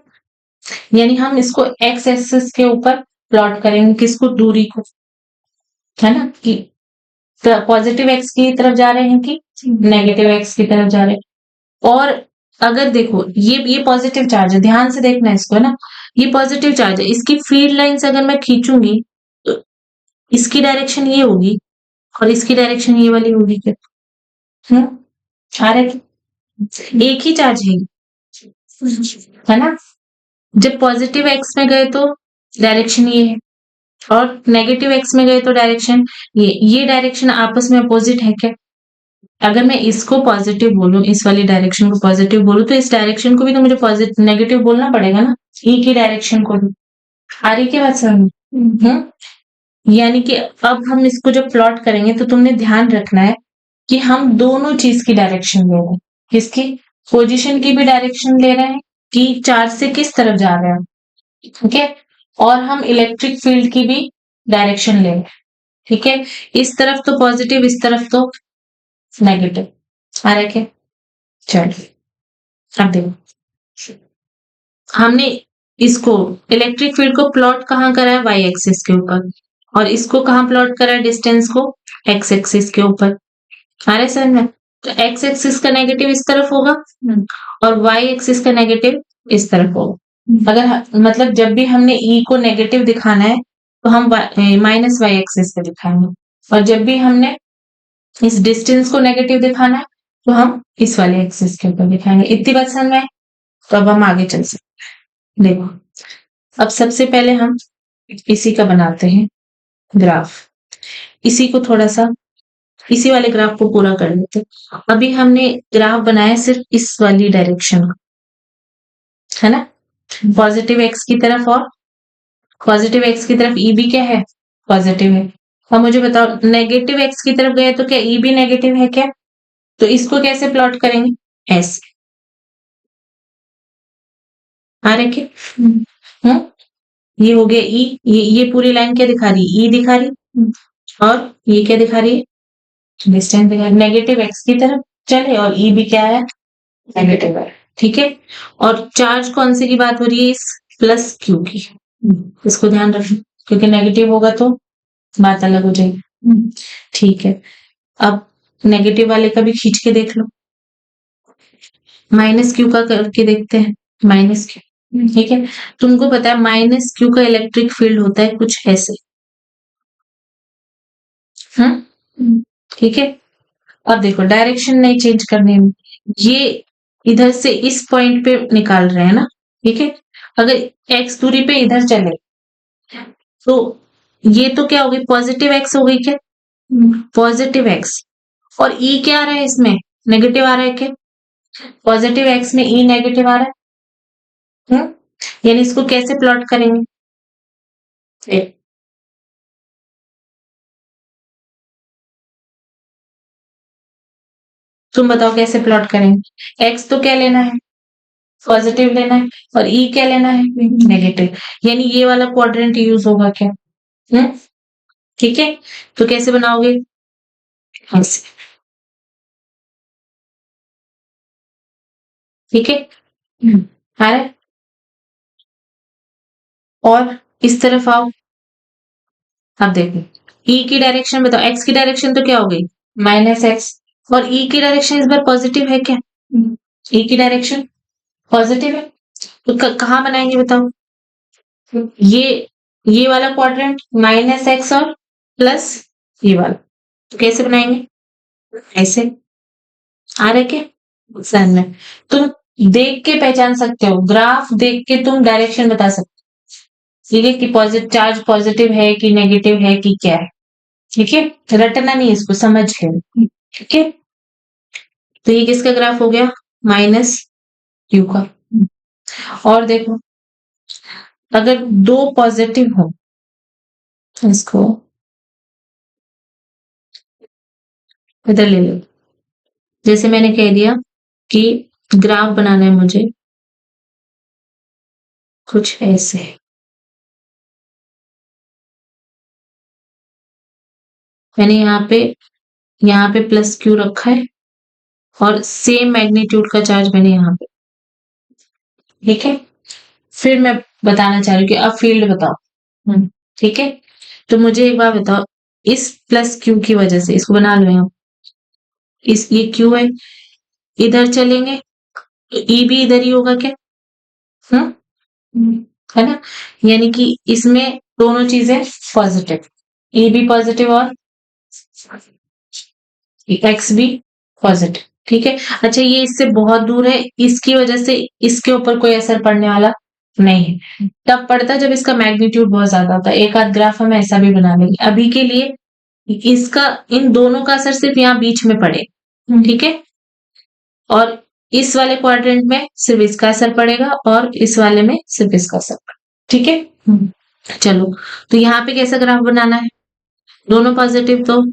यानी हम इसको एक्स एक्सिस के ऊपर प्लॉट करेंगे, किसको, दूरी को, है ना, कि पॉजिटिव एक्स की तरफ जा रहे हैं कि नेगेटिव एक्स की तरफ जा रहे हैं। और अगर देखो ये पॉजिटिव चार्ज है, ध्यान से देखना इसको, है ना, ये पॉजिटिव चार्ज है, इसकी फील्ड लाइंस अगर मैं खींचूंगी तो इसकी डायरेक्शन ये होगी और इसकी डायरेक्शन ये वाली होगी क्या, आ रहा है, एक ही चार्ज है ना। जब पॉजिटिव एक्स में गए तो डायरेक्शन ये है, और नेगेटिव एक्स में गए तो डायरेक्शन ये डायरेक्शन आपस में अपोजिट है क्या। अगर मैं इसको पॉजिटिव बोलूं, इस वाली डायरेक्शन को पॉजिटिव बोलूं, तो इस डायरेक्शन को भी तो मुझे पॉजिटिव नेगेटिव बोलना पड़ेगा ना, ई की डायरेक्शन को भी। आ रही क्या बात समझ, यानी कि अब हम इसको जब प्लॉट करेंगे तो तुमने ध्यान रखना है कि हम दोनों चीज की डायरेक्शन ले रहे हैं, किसकी, पोजीशन की भी डायरेक्शन ले रहे हैं कि चार्ज से किस तरफ जा रहे हैं, ठीक है, और हम इलेक्ट्रिक फील्ड की भी डायरेक्शन ले रहे हैं, ठीक है, इस तरफ तो पॉजिटिव, इस तरफ तो नेगेटिव, आ रहा है क्या। चलो अब देखो, हमने इसको इलेक्ट्रिक फील्ड को प्लॉट कहाँ करा है, वाई एक्सिस के ऊपर, और इसको कहाँ प्लॉट करा है, डिस्टेंस को एक्स एक्सिस के ऊपर, आ रहा है समझ में। तो एक्स एक्सिस का नेगेटिव इस तरफ होगा और वाई एक्सिस का नेगेटिव इस तरफ होगा। अगर मतलब जब भी हमने ई को नेगेटिव दिखाना है तो हम माइनस वाई एक्सिस पे दिखाएंगे, और जब भी हमने इस डिस्टेंस को नेगेटिव दिखाना है तो हम इस वाले एक्सिस के ऊपर दिखाएंगे। इतनी बात समझ में आए? तो अब हम आगे चल सकते हैं। देखो अब सबसे पहले हम इसी का बनाते हैं ग्राफ, इसी को थोड़ा सा, इसी वाले ग्राफ को पूरा कर लेते हैं। अभी हमने ग्राफ बनाया सिर्फ इस वाली डायरेक्शन का, है ना, पॉजिटिव एक्स की तरफ, और पॉजिटिव एक्स की तरफ ई भी क्या है, पॉजिटिव है। अब मुझे बताओ नेगेटिव एक्स की तरफ गए तो क्या ई भी नेगेटिव है क्या, तो इसको कैसे प्लॉट करेंगे, ऐसे, आ रहे क्या, ये हो गया ई, ये पूरी लाइन क्या दिखा रही है, ई दिखा रही, और ये क्या दिखा रही है, डिस्टेंस दिखा रही, नेगेटिव एक्स की तरफ चले, और ई भी क्या है, नेगेटिव है, ठीक है। और चार्ज कौन से की बात हो रही है, इस प्लस क्यू की, इसको ध्यान रखना, क्योंकि नेगेटिव होगा तो बात अलग हो जाएगी, ठीक है। अब नेगेटिव वाले का भी खींच के देख लो, माइनस क्यू का करके देखते हैं, माइनस क्यू, ठीक है। तुमको पता है माइनस क्यू का इलेक्ट्रिक फील्ड होता है कुछ ऐसे, ठीक है। अब देखो डायरेक्शन नहीं चेंज करने में, ये इधर से इस पॉइंट पे निकाल रहे हैं ना, ठीक है। अगर एक्स दूरी पे इधर चले तो ये तो क्या होगी, पॉजिटिव एक्स हो गई क्या, पॉजिटिव एक्स, और ई क्या आ रहा है इसमें, नेगेटिव आ रहा है क्या, पॉजिटिव एक्स में ई नेगेटिव आ रहा है, यानी इसको कैसे प्लॉट करेंगे, तुम बताओ कैसे प्लॉट करेंगे। एक्स तो क्या लेना है, पॉजिटिव लेना है, और ई क्या लेना है, नेगेटिव, यानी ये वाला क्वाड्रेंट यूज होगा क्या, ठीक है। तो कैसे बनाओगे, ऐसे, ठीक है, आ रहा है। और इस तरफ आओ, अब देखो ई की डायरेक्शन बताओ, एक्स की डायरेक्शन तो क्या हो गई, माइनस एक्स, और ई की डायरेक्शन इस बार पॉजिटिव है क्या, ई की डायरेक्शन पॉजिटिव है, तो कहाँ बनाएंगे बताओ, ये ये वाला क्वाड्रेंट माइनस एक्स और प्लस ये वाला, तो कैसे बनाएंगे? ऐसे आ रहा है क्या सन में? तुम देख के पहचान सकते हो, ग्राफ देख के तुम डायरेक्शन बता सकते हो, ठीक है, कि पॉजिटिव चार्ज पॉजिटिव है कि नेगेटिव है कि क्या है। ठीक है, रटना नहीं, इसको समझ ले। ठीक है, तो ये किसका ग्राफ हो गया? माइनस क्यू का। और देखो, अगर दो पॉजिटिव हो, इसको इधर ले लो। जैसे मैंने कह दिया कि ग्राफ बनाना है मुझे कुछ ऐसे, मैंने यहाँ पे प्लस क्यू रखा है और सेम मैग्नीट्यूड का चार्ज मैंने यहाँ पे। ठीक है, फिर मैं बताना चाह रही हूँ कि अब फील्ड बताओ। ठीक है, तो मुझे एक बात बताओ, इस प्लस क्यू की वजह से इसको बना लो यहाँ, इस ये क्यू है, इधर चलेंगे तो ई भी इधर ही होगा क्या? हम्म, है ना? यानी कि इसमें दोनों चीजें पॉजिटिव, ए भी पॉजिटिव और एक्स भी पॉजिटिव। ठीक है, अच्छा ये इससे बहुत दूर है, इसकी वजह से इसके ऊपर कोई असर पड़ने वाला नहीं है। तब पड़ता जब इसका मैग्नीट्यूड बहुत ज्यादा होता है। एक आध ग्राफ हम ऐसा भी बना लेंगे, अभी के लिए इसका इन दोनों का असर सिर्फ यहाँ बीच में पड़े। ठीक है, और इस वाले क्वाड्रेंट में सिर्फ इसका असर पड़ेगा और इस वाले में सिर्फ इसका असर पड़ेगा। ठीक है, चलो, तो यहाँ पे कैसा ग्राफ बनाना है? दोनों पॉजिटिव तो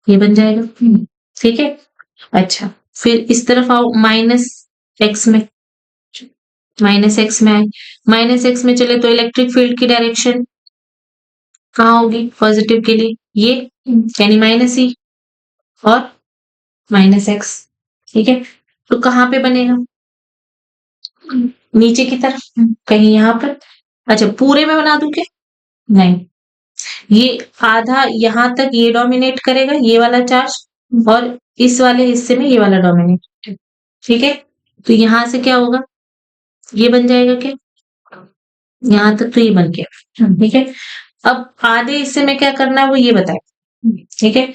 ये बन जाएगा। ठीक है, अच्छा, फिर इस तरफ आओ, माइनस एक्स में, माइनस एक्स में आए, माइनस एक्स में चले तो इलेक्ट्रिक फील्ड की डायरेक्शन कहाँ होगी पॉजिटिव के लिए? ये यानी माइनस ई और माइनस एक्स। ठीक है, तो कहाँ पे बनेगा? नीचे की तरफ, कहीं यहाँ पर। अच्छा, पूरे में बना दूं क्या? नहीं, ये आधा यहाँ तक ये डोमिनेट करेगा, ये वाला चार्ज, और इस वाले हिस्से में ये वाला डोमिनेट। ठीक है, तो यहां से क्या होगा? ये बन जाएगा क्या? यहाँ तक तो ये बन गया। ठीक है, अब आधे हिस्से में क्या करना है वो ये बताए। ठीक है,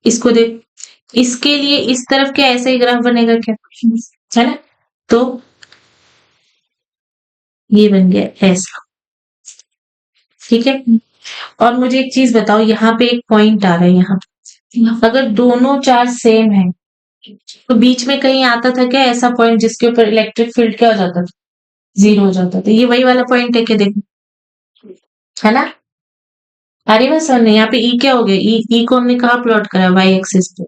इसको देख, इसके लिए इस तरफ क्या ऐसा ही ग्राफ बनेगा क्या? है ना? तो ये बन गया ऐसा। ठीक है, और मुझे एक चीज बताओ, यहाँ पे एक पॉइंट आ रहा है, यहाँ अगर दोनों चार्ज सेम है तो बीच में कहीं आता था क्या ऐसा पॉइंट जिसके ऊपर इलेक्ट्रिक फील्ड क्या हो जाता था? जीरो हो जाता था। ये वही वाला पॉइंट है क्या? देखो, है ना? अरे बस सर ने यहाँ पे ई क्या हो गया? ई को हमने कहा प्लॉट करा? वाई एक्सिस पे,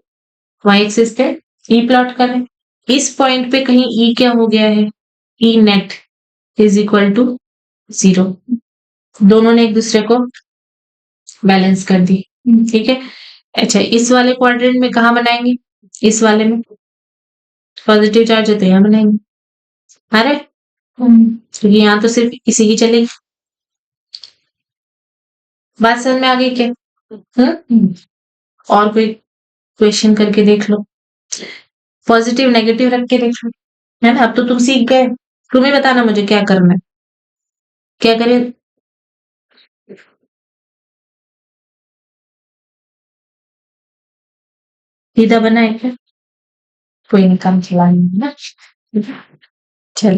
वाई एक्सिस पे ई प्लॉट करें। इस पॉइंट पे कहीं ई क्या हो गया है? E net is equal to zero. दोनों ने एक दूसरे को बैलेंस कर दी। ठीक है, अच्छा, इस वाले क्वाड्रेंट में कहाँ बनाएंगे? इस वाले में पॉजिटिव चार्ज है तो यहाँ बनाएंगे। अरे क्योंकि यहाँ तो सिर्फ इसी की चलेगी। बात समझ में आ गई क्या? और कोई क्वेश्चन करके देख लो, पॉजिटिव नेगेटिव रख के देख लो। है ना? अब तो तुम सीख गए, तुम्हें बताना मुझे क्या करना है, क्या करें। सीधा बनाए क्या? कोई नहीं, काम चलाना है ना। चल,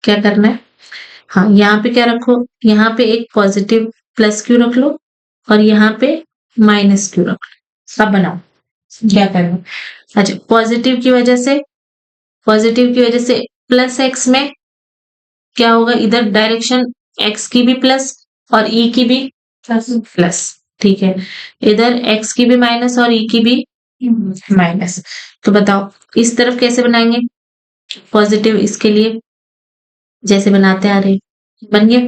क्या करना है? हाँ, यहाँ पे क्या रखो? यहाँ पे एक पॉजिटिव प्लस क्यू रख लो और यहाँ पे माइनस क्यू रख लो। अब बनाओ क्या करना। अच्छा, पॉजिटिव की वजह से प्लस एक्स में क्या होगा? इधर डायरेक्शन एक्स की भी प्लस और ई की भी प्लस। ठीक है, इधर एक्स की भी माइनस और ई की भी माइनस। तो बताओ इस तरफ कैसे बनाएंगे पॉजिटिव? इसके लिए जैसे बनाते आ रहे, बन गया।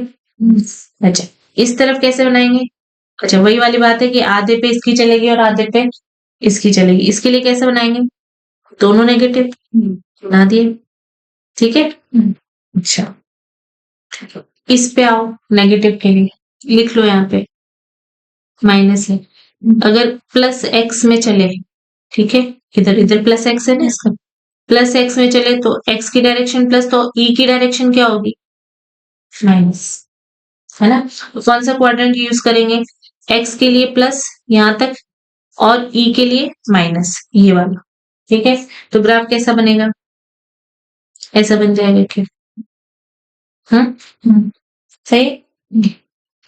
अच्छा, इस तरफ कैसे बनाएंगे? अच्छा, वही वाली बात है कि आधे पे इसकी चलेगी और आधे पे इसकी चलेगी। इसके लिए कैसे बनाएंगे? दोनों नेगेटिव बना दिए। ठीक है, अच्छा, इस पे आओ, नेगेटिव के लिए लिख लो यहाँ पे माइनस है। अगर प्लस एक्स में चले, ठीक है, इधर इधर प्लस एक्स है ना, इसका प्लस एक्स में चले तो एक्स की डायरेक्शन प्लस, तो ई की डायरेक्शन क्या होगी? माइनस। है ना? तो कौन सा क्वाड्रेंट यूज करेंगे? x के लिए प्लस यहाँ तक और e के लिए माइनस, ये वाला। ठीक है, तो ग्राफ कैसा बनेगा? ऐसा बन जाएगा क्या? सही।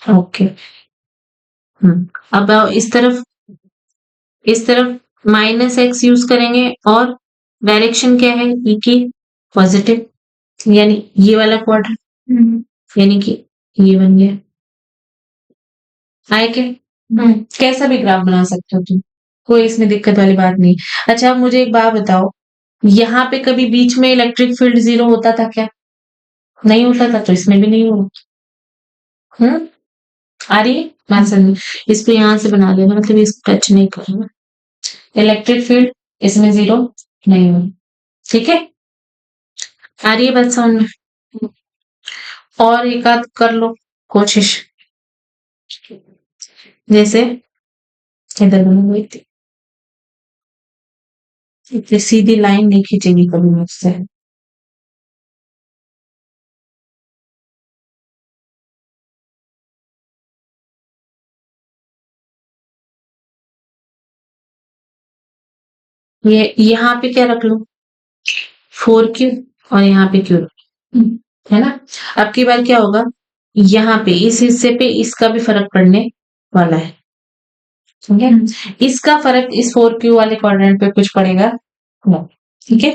ओके। अब इस तरफ माइनस एक्स यूज करेंगे और डायरेक्शन क्या है ई की? पॉजिटिव, यानी ये वाला क्वाड्रेंट, यानी कि ये बन गया। आया क्या? कैसा भी ग्राफ बना सकते हो तुम, कोई इसमें दिक्कत वाली बात नहीं। अच्छा, अब मुझे एक बात बताओ, यहाँ पे कभी बीच में इलेक्ट्रिक फील्ड 0 होता था क्या? नहीं होता था, तो इसमें भी नहीं होगा। आ रही है बात समझ? इसको यहाँ से बना लेना, मतलब इसको टच नहीं करना। इलेक्ट्रिक फील्ड इसमें 0 नहीं होगा। ठीक है, आ रही है बात समझ में? और एक आध कर लो कोशिश, जैसे इधर बना हुई थी, इतनी सीधी लाइन नहीं खींचेगी कभी मुझसे। ये यहाँ पे क्या रख लो? 4Q, और यहाँ पे Q, है ना? अब की बार क्या होगा, यहाँ पे इस हिस्से पे इसका भी फर्क पड़ने वाला है। ठीक है, इसका फर्क इस 4Q वाले क्वाड्रेंट पे कुछ पड़ेगा ना। ठीक है,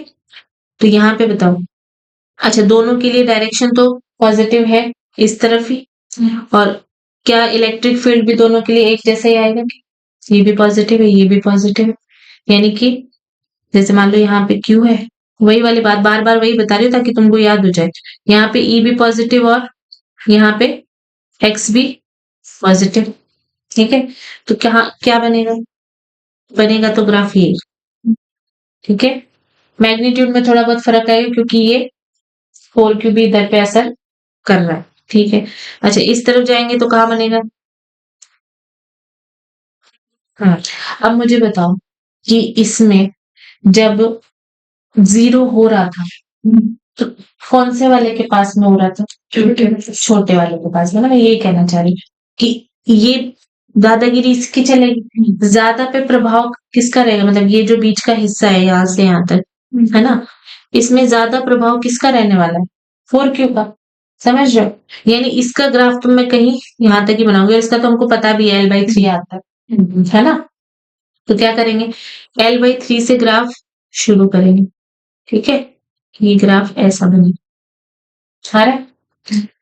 तो यहाँ पे बताओ। अच्छा, दोनों के लिए डायरेक्शन तो पॉजिटिव है इस तरफ ही, और क्या इलेक्ट्रिक फील्ड भी दोनों के लिए एक जैसा ही आएगा? ये भी पॉजिटिव है, ये भी पॉजिटिव है, यानी कि जैसे मान लो यहाँ पे Q है, वही वाली बात, बार बार वही बता रही हूँ ताकि तुमको याद हो जाए। यहाँ पे E भी पॉजिटिव और यहाँ पे X भी पॉजिटिव। ठीक है, तो क्या क्या बनेगा? बनेगा तो ग्राफ ये। ठीक है, मैग्नीट्यूड में थोड़ा बहुत फर्क आएगा क्योंकि ये 4Q भी इधर पे असर कर रहा है। ठीक है, अच्छा इस तरफ जाएंगे तो कहाँ बनेगा? हाँ, अब मुझे बताओ कि इसमें जब 0 हो रहा था, तो कौन से वाले के पास में हो रहा था? छोटे वाले के पास में ना, मैं यही कहना चाह रही हूँ कि ये दादागिरी इसकी चलेगी, ज्यादा पे प्रभाव किसका रहेगा? मतलब ये जो बीच का हिस्सा है यहाँ से यहाँ तक, है ना, इसमें ज्यादा प्रभाव किसका रहने वाला है? 4Q का। समझ रहे हो? यानी इसका ग्राफ तो मैं कहीं यहाँ तक ही बनाऊंगी, और इसका तो हमको पता भी है L/3 आता है ना? तो क्या करेंगे, L/3 से ग्राफ शुरू करेंगे। ठीक है, ये ग्राफ ऐसा बनेगा। आ रहा है?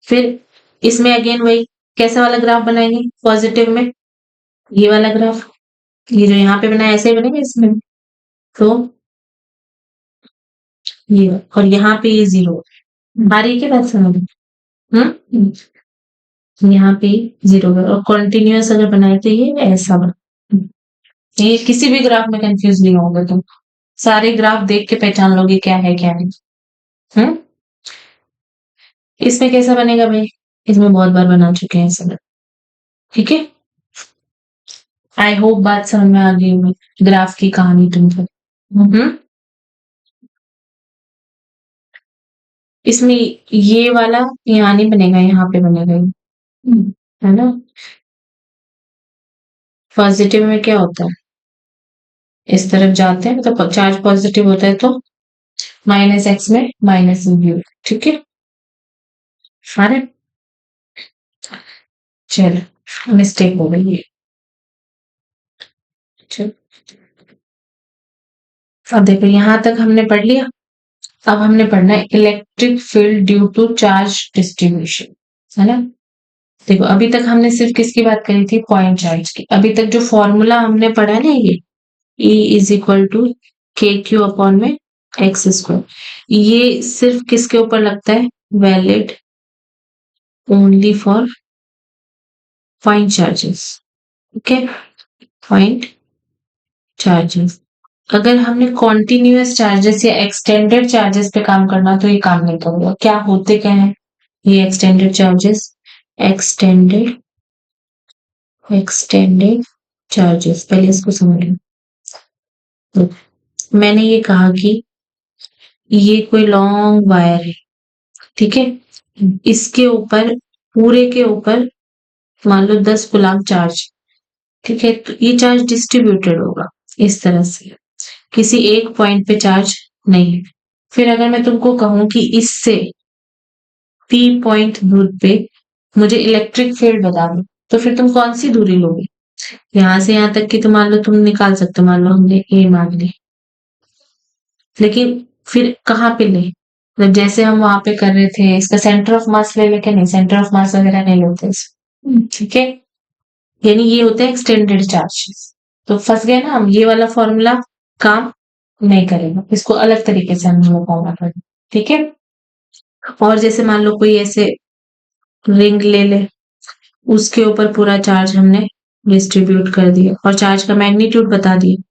फिर इसमें अगेन वही, कैसा वाला ग्राफ बनाएंगे? पॉजिटिव में ये वाला ग्राफ, ये जो यहाँ पे बनाया ऐसे ही बनेगा इसमें, तो ये, और यहाँ पे ये 0। आ रही है क्या बात समझ में? यहाँ पे 0 और कंटिन्यूअस अगर बनाए तो ये ऐसा बना। ये किसी भी ग्राफ में कंफ्यूज नहीं होगा तुम, सारे ग्राफ देख के पहचान लोगे क्या है क्या नहीं। हम्म इसमें कैसा बनेगा भाई? इसमें बहुत बार बना चुके हैं सब। ठीक है, आई होप बात समझ में आ गई होगी, ग्राफ की कहानी तुमको। इसमें ये वाला यहाँ नहीं बनेगा, यहाँ पे बनेगा ये, है ना? पॉजिटिव में क्या होता है, इस तरफ जाते हैं, मतलब चार्ज पॉजिटिव होता है तो -x में माइनस भी। ठीक है, सारे, चलो मिस्टेक हो गई है। चलो, अब देखो यहाँ तक हमने पढ़ लिया। अब हमने पढ़ना है electric field due to charge distribution, है ना? देखो अभी तक हमने सिर्फ किसकी बात करी थी? पॉइंट चार्ज की। अभी तक जो फॉर्मूला हमने पढ़ा है ना, ये E is equal to KQ upon में x², ये सिर्फ किसके ऊपर लगता है? Valid only for point charges. Okay, point charges. अगर हमने कॉन्टिन्यूअस चार्जेस या एक्सटेंडेड चार्जेस पे काम करना तो ये काम नहीं करेगा। क्या होते क्या है ये एक्सटेंडेड चार्जेस? एक्सटेंडेड चार्जेस, पहले इसको समझ लो। तो मैंने ये कहा कि ये कोई लॉन्ग वायर है, ठीक है, इसके ऊपर, पूरे के ऊपर मान लो 10 कुलाम चार्ज ठीक है, तो ये चार्ज डिस्ट्रीब्यूटेड होगा इस तरह से, किसी एक पॉइंट पे चार्ज नहीं है। फिर अगर मैं तुमको कहूं कि इससे P पॉइंट दूर पे मुझे इलेक्ट्रिक फील्ड बता दो, तो फिर तुम कौन सी दूरी लोगे? यहाँ से यहाँ तक की तो मान लो तुम निकाल सकते हो, मान लो हमने A मान ली, लेकिन फिर कहाँ पे ले? मतलब जैसे हम वहां पे कर रहे थे, इसका सेंटर ऑफ मास ले लेके, नहीं सेंटर ऑफ मास वगैरह नहीं लेते ठीक है, यानी ये होते हैं एक्सटेंडेड चार्जेस। तो फंस गए ना हम, ये वाला फॉर्मूला काम नहीं करेगा, इसको अलग तरीके से हम निकालना पड़ेगा। ठीक है, और जैसे मान लो कोई ऐसे रिंग ले ले, उसके ऊपर पूरा चार्ज हमने डिस्ट्रीब्यूट कर दिया और चार्ज का मैग्नीट्यूड बता दिया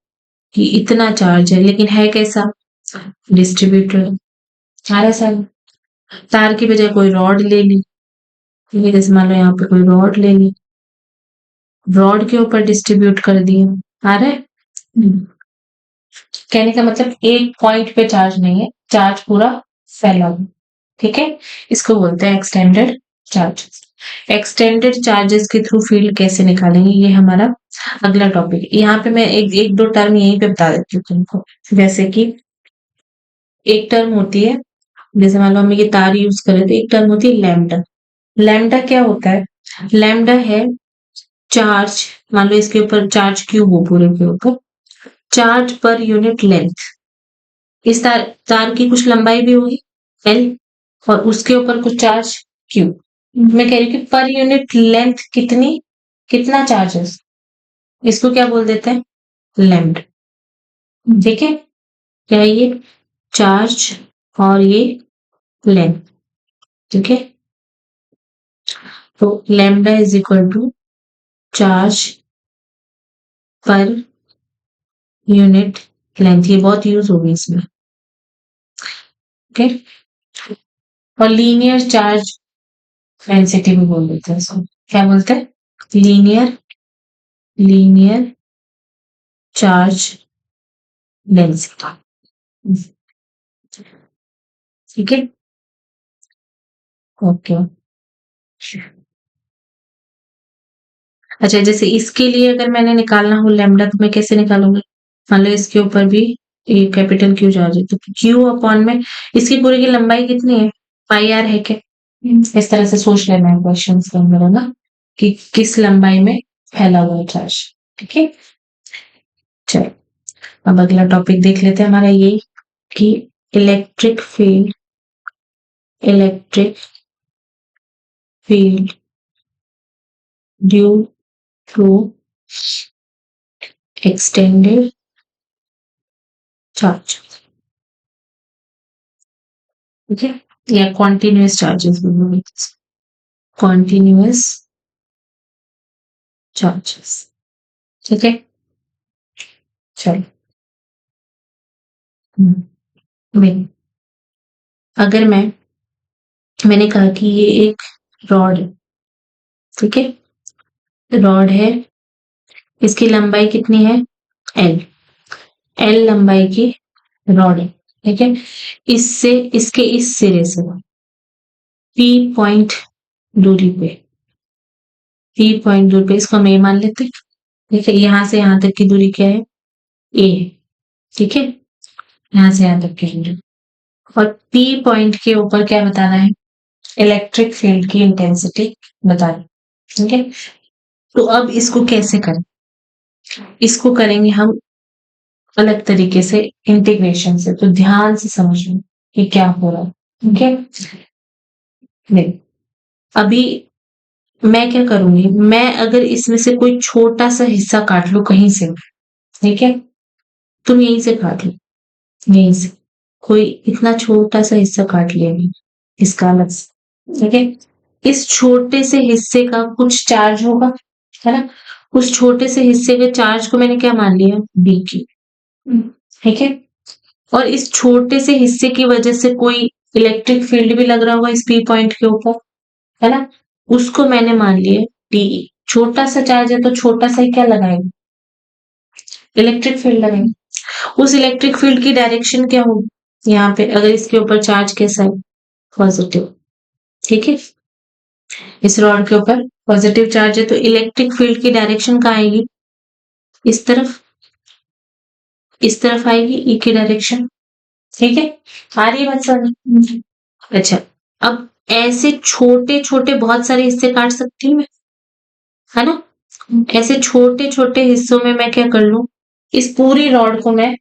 कि इतना चार्ज है, लेकिन है कैसा? डिस्ट्रीब्यूटेड। आ रहा सर? तार की बजाय कोई रॉड ले ली, ठीक है, जैसे मान लो यहाँ पे कोई रॉड ले ली, रॉड के ऊपर डिस्ट्रीब्यूट कर दिया। आ रहा है? कहने का मतलब एक पॉइंट पे चार्ज नहीं है, चार्ज पूरा फैला हुआ। ठीक है, इसको बोलते हैं एक्सटेंडेड चार्जेस। एक्सटेंडेड चार्जेस के थ्रू फील्ड कैसे निकालेंगे, ये हमारा अगला टॉपिक है। यहाँ पे मैं एक दो टर्म यहीं पे बता देती हूँ तुमको, जैसे कि एक टर्म होती है, जैसे मान लो हम ये तार यूज करें तो एक टर्म होती है लैम्डा। लैम्डा क्या होता है? लैम्डा है चार्ज, मान लो इसके ऊपर चार्ज क्यूब हो पूरे के ऊपर, चार्ज पर यूनिट लेंथ। इस तार की कुछ लंबाई भी होगी एल, और उसके ऊपर कुछ चार्ज क्यू। मैं कह रही हूँ कि पर यूनिट लेंथ कितनी, कितना चार्जेस, इसको क्या बोल देते हैं? लैम्ड। ठीक है, क्या है ये? चार्ज और ये लेंथ। ठीक है, तो lambda is equal to charge per unit length, ये बहुत यूज होगी इसमें। ओके, और लीनियर चार्ज डेंसिटी भी बोल देते हैं इसको, क्या बोलते हैं? Linear charge density. ठीक है, ओके। अच्छा, जैसे इसके लिए अगर मैंने निकालना हो लैम्डा, तो मैं कैसे निकालूंगी? मान लो इसके ऊपर भी ये कैपिटल क्यू चार्ज है, तो क्यू अपॉन में इसकी पूरी की लंबाई कितनी है? पाई आर है क्या? इस तरह से सोच लेना है क्वेश्चन के अंदर, है ना, कि किस लंबाई में फैला हुआ है चार्ज। ठीक है, चलो अब अगला टॉपिक देख लेते हैं हमारा ये, कि electric field, electric field due to extended charge, ठीक है, या continuous charges भी बोलते हैं, continuous charges। ठीक है, चलो मैं अगर मैंने कहा कि ये एक रॉड है, ठीक है, रॉड है, इसकी लंबाई कितनी है? एल, एल लंबाई की रॉड है, ठीक है, इससे इसके इस सिरे से पी पॉइंट दूरी पे, पी पॉइंट दूरी पे, इसको हम ए मान लेते हैं। ठीक है, यहां से यहां तक की दूरी क्या है? ए है। ठीक है, यहां से यहां तक की दूरी, और पी पॉइंट के ऊपर क्या बताना है? इलेक्ट्रिक फील्ड की इंटेंसिटी बतानी। ठीक है, तो अब इसको कैसे करें? इसको करेंगे हम अलग तरीके से, इंटीग्रेशन से, तो ध्यान से समझना कि क्या हो रहा है। ठीक है, नहीं, अभी मैं क्या करूंगी, मैं अगर इसमें से कोई छोटा सा हिस्सा काट लू कहीं से, ठीक है, तुम यहीं से काट लो, यहीं से कोई इतना छोटा सा हिस्सा काट लिया मैंने, इसका अलग से, ठीक है, इस छोटे से हिस्से का कुछ चार्ज होगा, है ना, उस छोटे से हिस्से के चार्ज को मैंने क्या मान लिया? बी की। ठीक है, और इस छोटे से हिस्से की वजह से कोई इलेक्ट्रिक फील्ड भी लग रहा होगा इस पी पॉइंट के ऊपर, है ना, उसको मैंने मान लिया डी। छोटा सा चार्ज है तो छोटा सा ही क्या लगाएंगे? इलेक्ट्रिक फील्ड लगाएंगे। उस इलेक्ट्रिक फील्ड की डायरेक्शन क्या होगी? यहाँ पे अगर इसके ऊपर चार्ज कैसा है? पॉजिटिव। ठीक है, इस रॉड के ऊपर पॉजिटिव चार्ज है, तो इलेक्ट्रिक फील्ड की डायरेक्शन कहाँ आएगी? इस तरफ आएगी ई की डायरेक्शन, ठीक है, आ रही है बात समझ? अच्छा, अब ऐसे छोटे छोटे बहुत सारे हिस्से काट सकती हूँ मैं, है ना? ऐसे छोटे छोटे हिस्सों में मैं क्या कर लूं, इस पूरी रॉड को मैं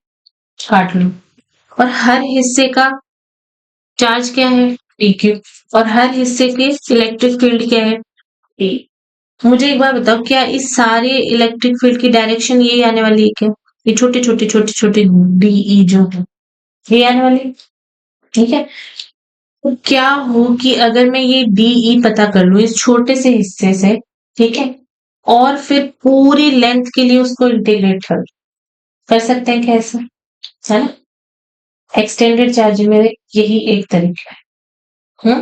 काट लूं, और हर हिस्से का चार्ज क्या है, dq, और हर हिस्से के इलेक्ट्रिक फील्ड क्या है, E। मुझे एक बार बताओ, क्या इस सारे इलेक्ट्रिक फील्ड की डायरेक्शन यही आने वाली है क्या? ये छोटे छोटे छोटे छोटे डीई जो है ये आने वाली है, ठीक है। तो क्या हो कि अगर मैं ये डीई पता कर लूं इस छोटे से हिस्से से, ठीक है, और फिर पूरी लेंथ के लिए उसको इंटीग्रेट कर सकते हैं क्या ऐसा, है ना? एक्सटेंडेड चार्ज में यही एक तरीका है।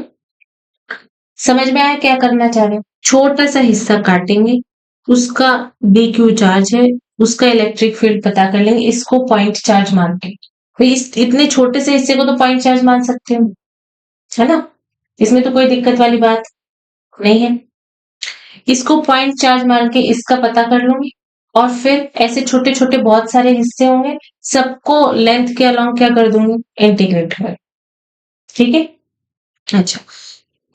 समझ में आया क्या करना चाह रहे हैं? छोटा सा हिस्सा काटेंगे, उसका dq चार्ज है, उसका इलेक्ट्रिक फील्ड पता कर लेंगे, इसको पॉइंट चार्ज मान के, भाई इस इतने छोटे से हिस्से को तो पॉइंट चार्ज मान सकते हो, है ना? इसमें तो कोई दिक्कत वाली बात नहीं है। इसको पॉइंट चार्ज मान के इसका पता कर लूंगी, और फिर ऐसे छोटे छोटे बहुत सारे हिस्से होंगे, सबको लेंथ के अलोंग क्या कर दूंगी, इंटीग्रेट कर, ठीक है। अच्छा,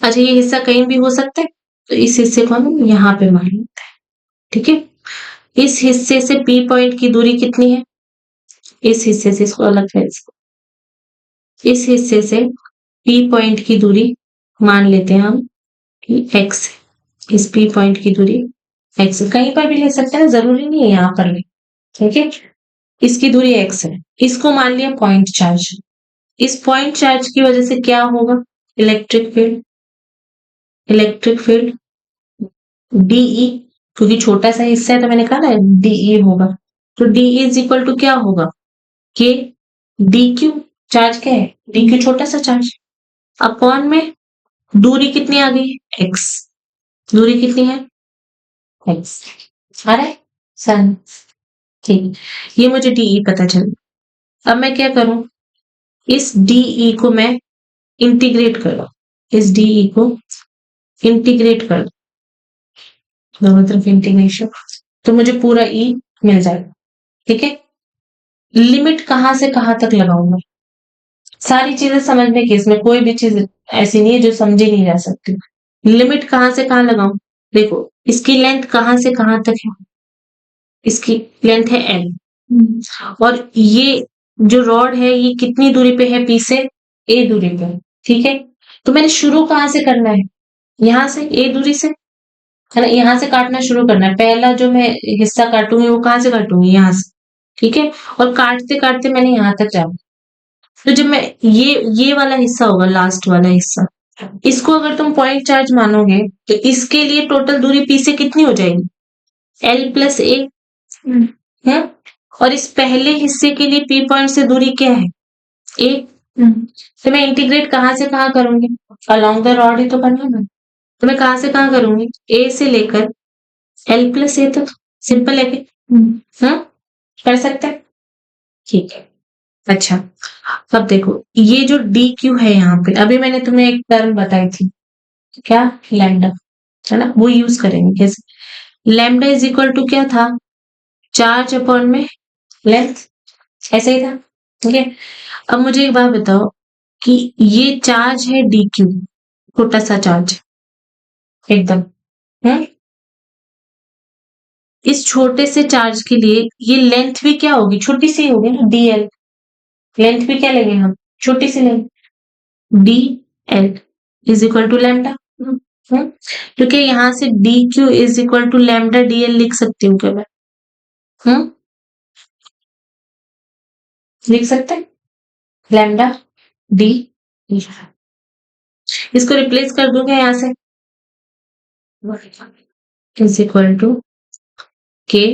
अच्छा ये हिस्सा कहीं भी हो सकता है, तो इस हिस्से को हम यहाँ पे मान लेते हैं, ठीक है। इस हिस्से से P पॉइंट की दूरी कितनी है, इस हिस्से से, इसको अलग है, इस हिस्से से P पॉइंट की दूरी मान लेते हैं हम कि x है, इस P पॉइंट की दूरी x, कहीं पर भी ले सकते हैं, जरूरी नहीं है यहाँ पर ले, ठीक है। इसकी दूरी x है, इसको मान लिया पॉइंट चार्ज, इस पॉइंट चार्ज की वजह से क्या होगा, इलेक्ट्रिक फील्ड डीई, क्योंकि छोटा सा हिस्सा है तो मैंने कहा ना डीई होगा, तो डीई इज इक्वल टू क्या होगा, के डी क्यू, चार्ज क्या है, डी क्यू छोटा सा चार्ज, अपॉन में दूरी कितनी आ गई, एक्स, दूरी कितनी है, एक्स, आ रहा है सन, ठीक, ये मुझे डीई पता चल। अब मैं क्या करूं, इस डीई को मैं इंटीग्रेट कर, इस डीई को इंटीग्रेट कर, दोनों तरफ इंटीग्रेशन, तो मुझे पूरा ई मिल जाएगा, ठीक है। लिमिट कहां से कहां तक लगाऊंगा, सारी चीजें समझने की, इसमें कोई भी चीज ऐसी नहीं है जो समझी नहीं जा सकती। लिमिट कहां से कहां लगाऊं, देखो इसकी लेंथ कहां से कहां तक है, इसकी लेंथ है एल, और ये जो रॉड है ये कितनी दूरी पे है पी से, ए दूरी पे, ठीक है। तो मैंने शुरू कहां से करना है, यहां से, ए दूरी से, है ना, यहाँ से काटना शुरू करना है, पहला जो मैं हिस्सा काटूंगी वो कहां से काटूंगी, यहाँ से, ठीक है। और काटते काटते मैंने यहाँ तक जाना, तो जब मैं ये वाला हिस्सा होगा, लास्ट वाला हिस्सा, इसको अगर तुम पॉइंट चार्ज मानोगे तो इसके लिए टोटल दूरी पी से कितनी हो जाएगी, एल प्लस ए है, और इस पहले हिस्से के लिए पी पॉइंट से दूरी क्या है, ए। तो मैं इंटीग्रेट कहां से कहां करूंगी, अलोंग द रॉड ही तो करना है, तो मैं कहां से कहां करूंगी, ए से लेकर एल प्लस ए तक, सिंपल है कि, हाँ कर सकते हैं, ठीक है। अच्छा, अब देखो ये जो डी क्यू है यहाँ पे, अभी मैंने तुम्हें एक टर्म बताई थी, क्या, लैम्डा, है ना, वो यूज करेंगे कैसे, लैम्डा इज इक्वल टू क्या था, चार्ज अपॉन में लेंथ, ऐसे ही था, ठीक है। अब मुझे एक बात बताओ कि ये चार्ज है डी क्यू, छोटा सा चार्ज एकदम, है, इस छोटे से चार्ज के लिए ये लेंथ भी क्या होगी, छोटी सी होगी ना, डीएल, लेंथ भी क्या लेंगे हम, छोटी सी लेंगे, d l is equal to lambda, क्योंकि यहाँ से d q is equal to lambda d l लिख सकती हूँ क्या मैं, लिख सकते हैं, लैम्डा डी, इसको रिप्लेस कर दूंगा यहाँ से, इज इक्वल टू के,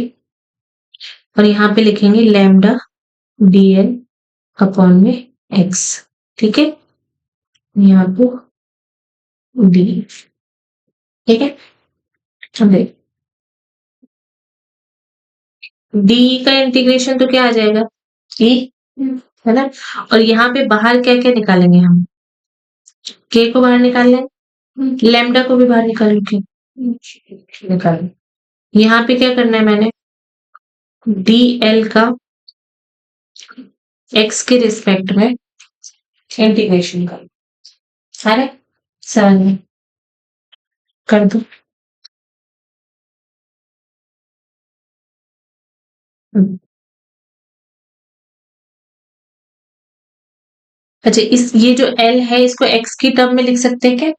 और यहाँ पे लिखेंगे लैम्डा डी एल अपॉन में एक्स, ठीक है, यहाँ पे डी, ठीक है। अब देख, डी का इंटीग्रेशन तो क्या आ जाएगा, ई, है ना, और यहाँ पे बाहर क्या क्या निकालेंगे हम, के को बाहर निकाल लें, लैम्डा को भी बाहर निकाल के निकाल, यहाँ पे क्या करना है मैंने, dl का x के रिस्पेक्ट में इंटीग्रेशन कर। अरे सर कर दो। अच्छा, इस ये जो l है इसको x की टर्म में लिख सकते हैं क्या?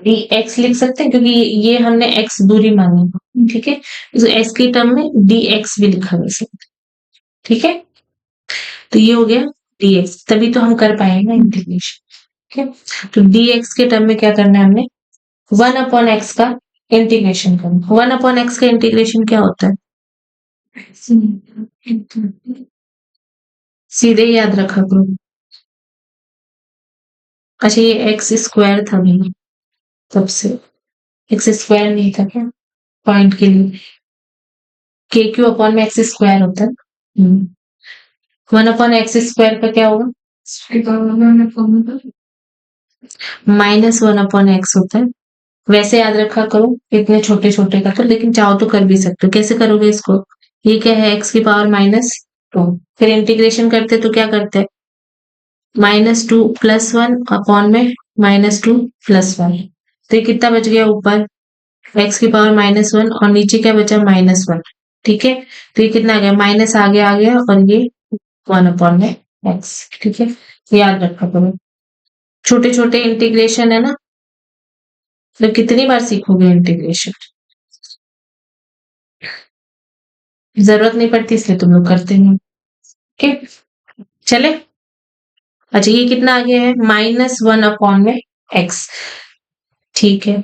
dx लिख सकते हैं क्योंकि ये हमने x दूरी मानी है, ठीक है। इस x की टर्म में dx भी लिखा जा सकता है, ठीक है। तो ये हो गया dx, तभी तो हम कर पाएंगे ना इंटीग्रेशन, ठीक है। तो dx के टर्म में क्या करना है हमने, 1/x का इंटीग्रेशन करना। 1/x का इंटीग्रेशन क्या होता है, सीधे याद रखा करो। अच्छा, ये एक्स स्क्वायर था नहीं तब से, एक्स स्क्वायर नहीं था क्या पॉइंट के लिए, के क्यू अपॉन में एक्स स्क्वायर होता है। 1/x² का क्या होगा, -1/x होता है। वैसे याद रखा करो इतने छोटे छोटे का तो, लेकिन चाहो तो कर भी सकते हो। कैसे करोगे इसको, ये क्या है x की पावर -2, फिर इंटीग्रेशन करते तो क्या करते हैं, -2 + 1 अपॉन में -2 + 1, तो ये कितना बच गया ऊपर, x की पावर -1 और नीचे क्या बचा -1, ठीक है। तो ये कितना आ गया, माइनस आगे आ गया और ये 1/x, ठीक है। याद रखा करो, छोटे छोटे इंटीग्रेशन है ना, तो कितनी बार सीखोगे इंटीग्रेशन, जरूरत नहीं पड़ती इसलिए तुम लोग करते नहीं, ठीक है। चले, अच्छा ये कितना आ गया है, -1 में x, ठीक है।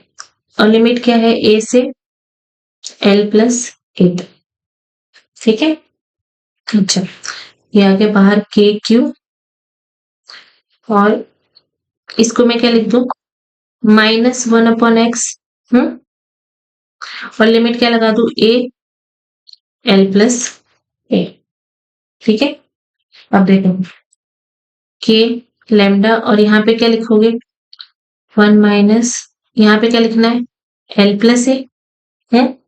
और लिमिट क्या है, a से l + 8, ठीक है। अच्छा, ये आ गया बाहर के क्यू, और इसको मैं क्या लिख दूं, -1/x, और लिमिट क्या लगा दूं, a l + a, ठीक है। अब देखो के लैम्डा, और यहाँ पे क्या लिखोगे, 1 माइनस, यहाँ पे क्या लिखना है, l + a है,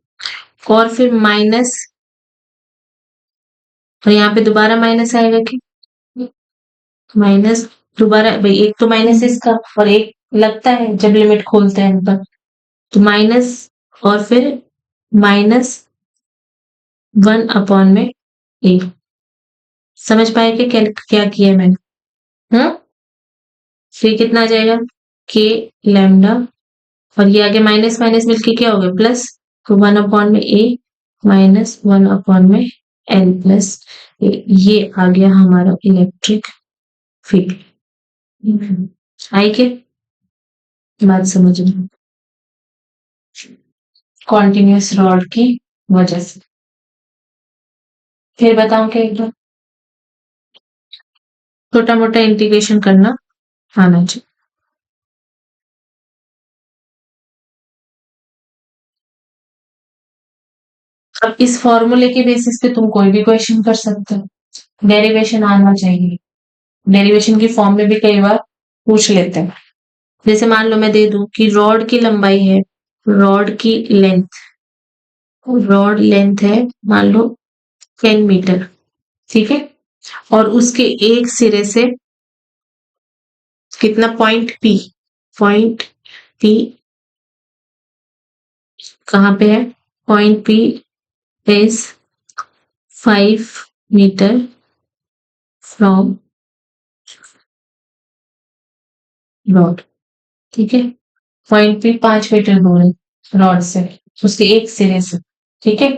और फिर माइनस, और यहाँ पे दोबारा माइनस आएगा कि माइनस, दोबारा भाई एक तो माइनस इसका और एक लगता है जब लिमिट खोलते हैं इनका, तो माइनस, और फिर -1 में a, समझ पाए कि क्या क्या किया मैंने, फिर कितना आ जाएगा, के लैम्डा, और ये आगे माइनस माइनस मिलके क्या हो गया प्लस, तो 1/a -1/l + ये आ गया हमारा इलेक्ट्रिक फील्ड। आई के बात समझ में, कॉन्टिन्यूस रॉड की वजह से। फिर बताऊं क्या, एक बार छोटा मोटा इंटीग्रेशन करना आना चाहिए। अब इस फॉर्मूले के बेसिस पे तुम कोई भी क्वेश्चन कर सकते हो, डेरिवेशन आना चाहिए। डेरिवेशन की फॉर्म में भी कई बार पूछ लेते हैं। जैसे मान लो मैं दे दूं कि रॉड की लंबाई है, रॉड की लेंथ, रॉड लेंथ है मान लो 10 मीटर, ठीक है। और उसके एक सिरे से कितना, पॉइंट पी कहाँ पे है, point P is 5 meter from rod, ठीक है। पॉइंट पी 5 मीटर दूर है रॉड से, उसके एक सिरे से, ठीक है।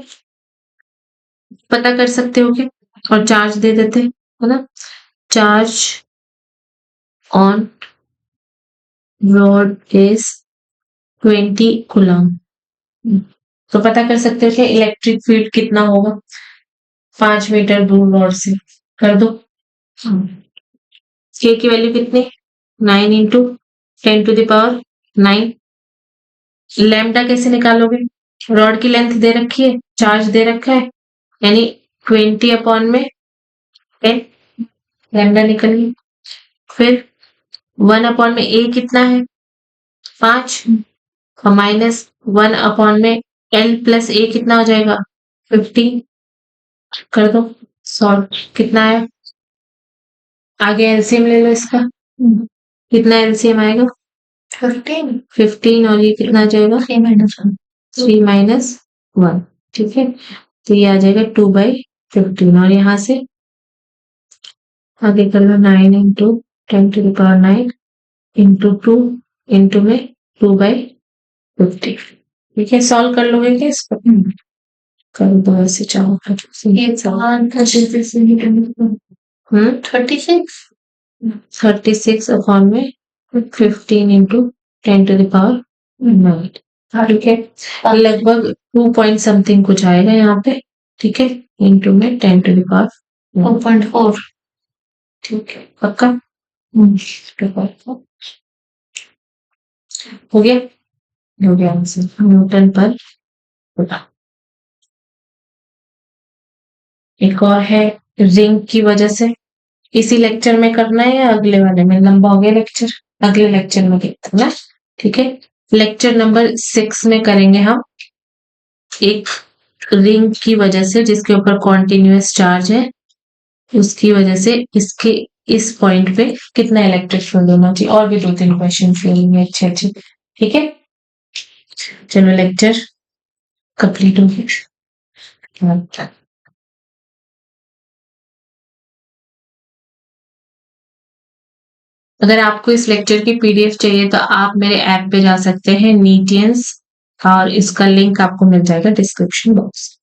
पता कर सकते हो क्या, और चार्ज दे देते है ना, charge on rod is 20 coulomb, तो पता कर सकते हो क्या इलेक्ट्रिक फील्ड कितना होगा 5 मीटर दूर रॉड से, कर दो। के की वैल्यू कितनी, 9 × 10⁻9। लैम्डा कैसे निकालोगे, रॉड की लेंथ दे रखी है, चार्ज दे रखा है, यानी 20/10 लैम्डा निकल गई। फिर 1/में ए कितना है 5, और -1/l + a कितना हो जाएगा 15, कर दो सॉल्व। कितना है? आगे एलसीएम ले लो इसका। कितना एलसीएम आएगा? 15 और ये कितना आ जाएगा? 3 माइनस 1। ठीक है, तो ये आ जाएगा 2/15 और यहाँ से आगे कर लो 9 इंटू 10⁹ इंटू 2 इंटू में 2/50। ठीक है, सॉल्व कर लोगे क्या इसको? कर दो ऐसे चाहो तो। 36 अपॉन में 15 इंटू 10⁹9। ठीक है, लगभग 2 पॉइंट समथिंग कुछ आएगा यहाँ पे। ठीक है, इंटू में 10⁴ ठीक है, पक्का? हो गया? हो गया आंसर न्यूटन पर होता। एक और है रिंग की वजह से। इसी लेक्चर में करना है या अगले वाले में? लंबा हो गया लेक्चर, अगले लेक्चर में करना है। ठीक है, लेक्चर नंबर 6 में करेंगे हम एक रिंग की वजह से जिसके ऊपर कॉन्टिन्यूअस चार्ज है, उसकी वजह से इसके इस पॉइंट पे कितना इलेक्ट्रिक फील्ड होना चाहिए, और भी 2-3 क्वेश्चन फील्ड अच्छे। ठीक है, चलो लेक्चर कंप्लीट हो गया। अगर आपको इस लेक्चर की पीडीएफ चाहिए तो आप मेरे ऐप पे जा सकते हैं नीटियंस, और इसका लिंक आपको मिल जाएगा डिस्क्रिप्शन बॉक्स।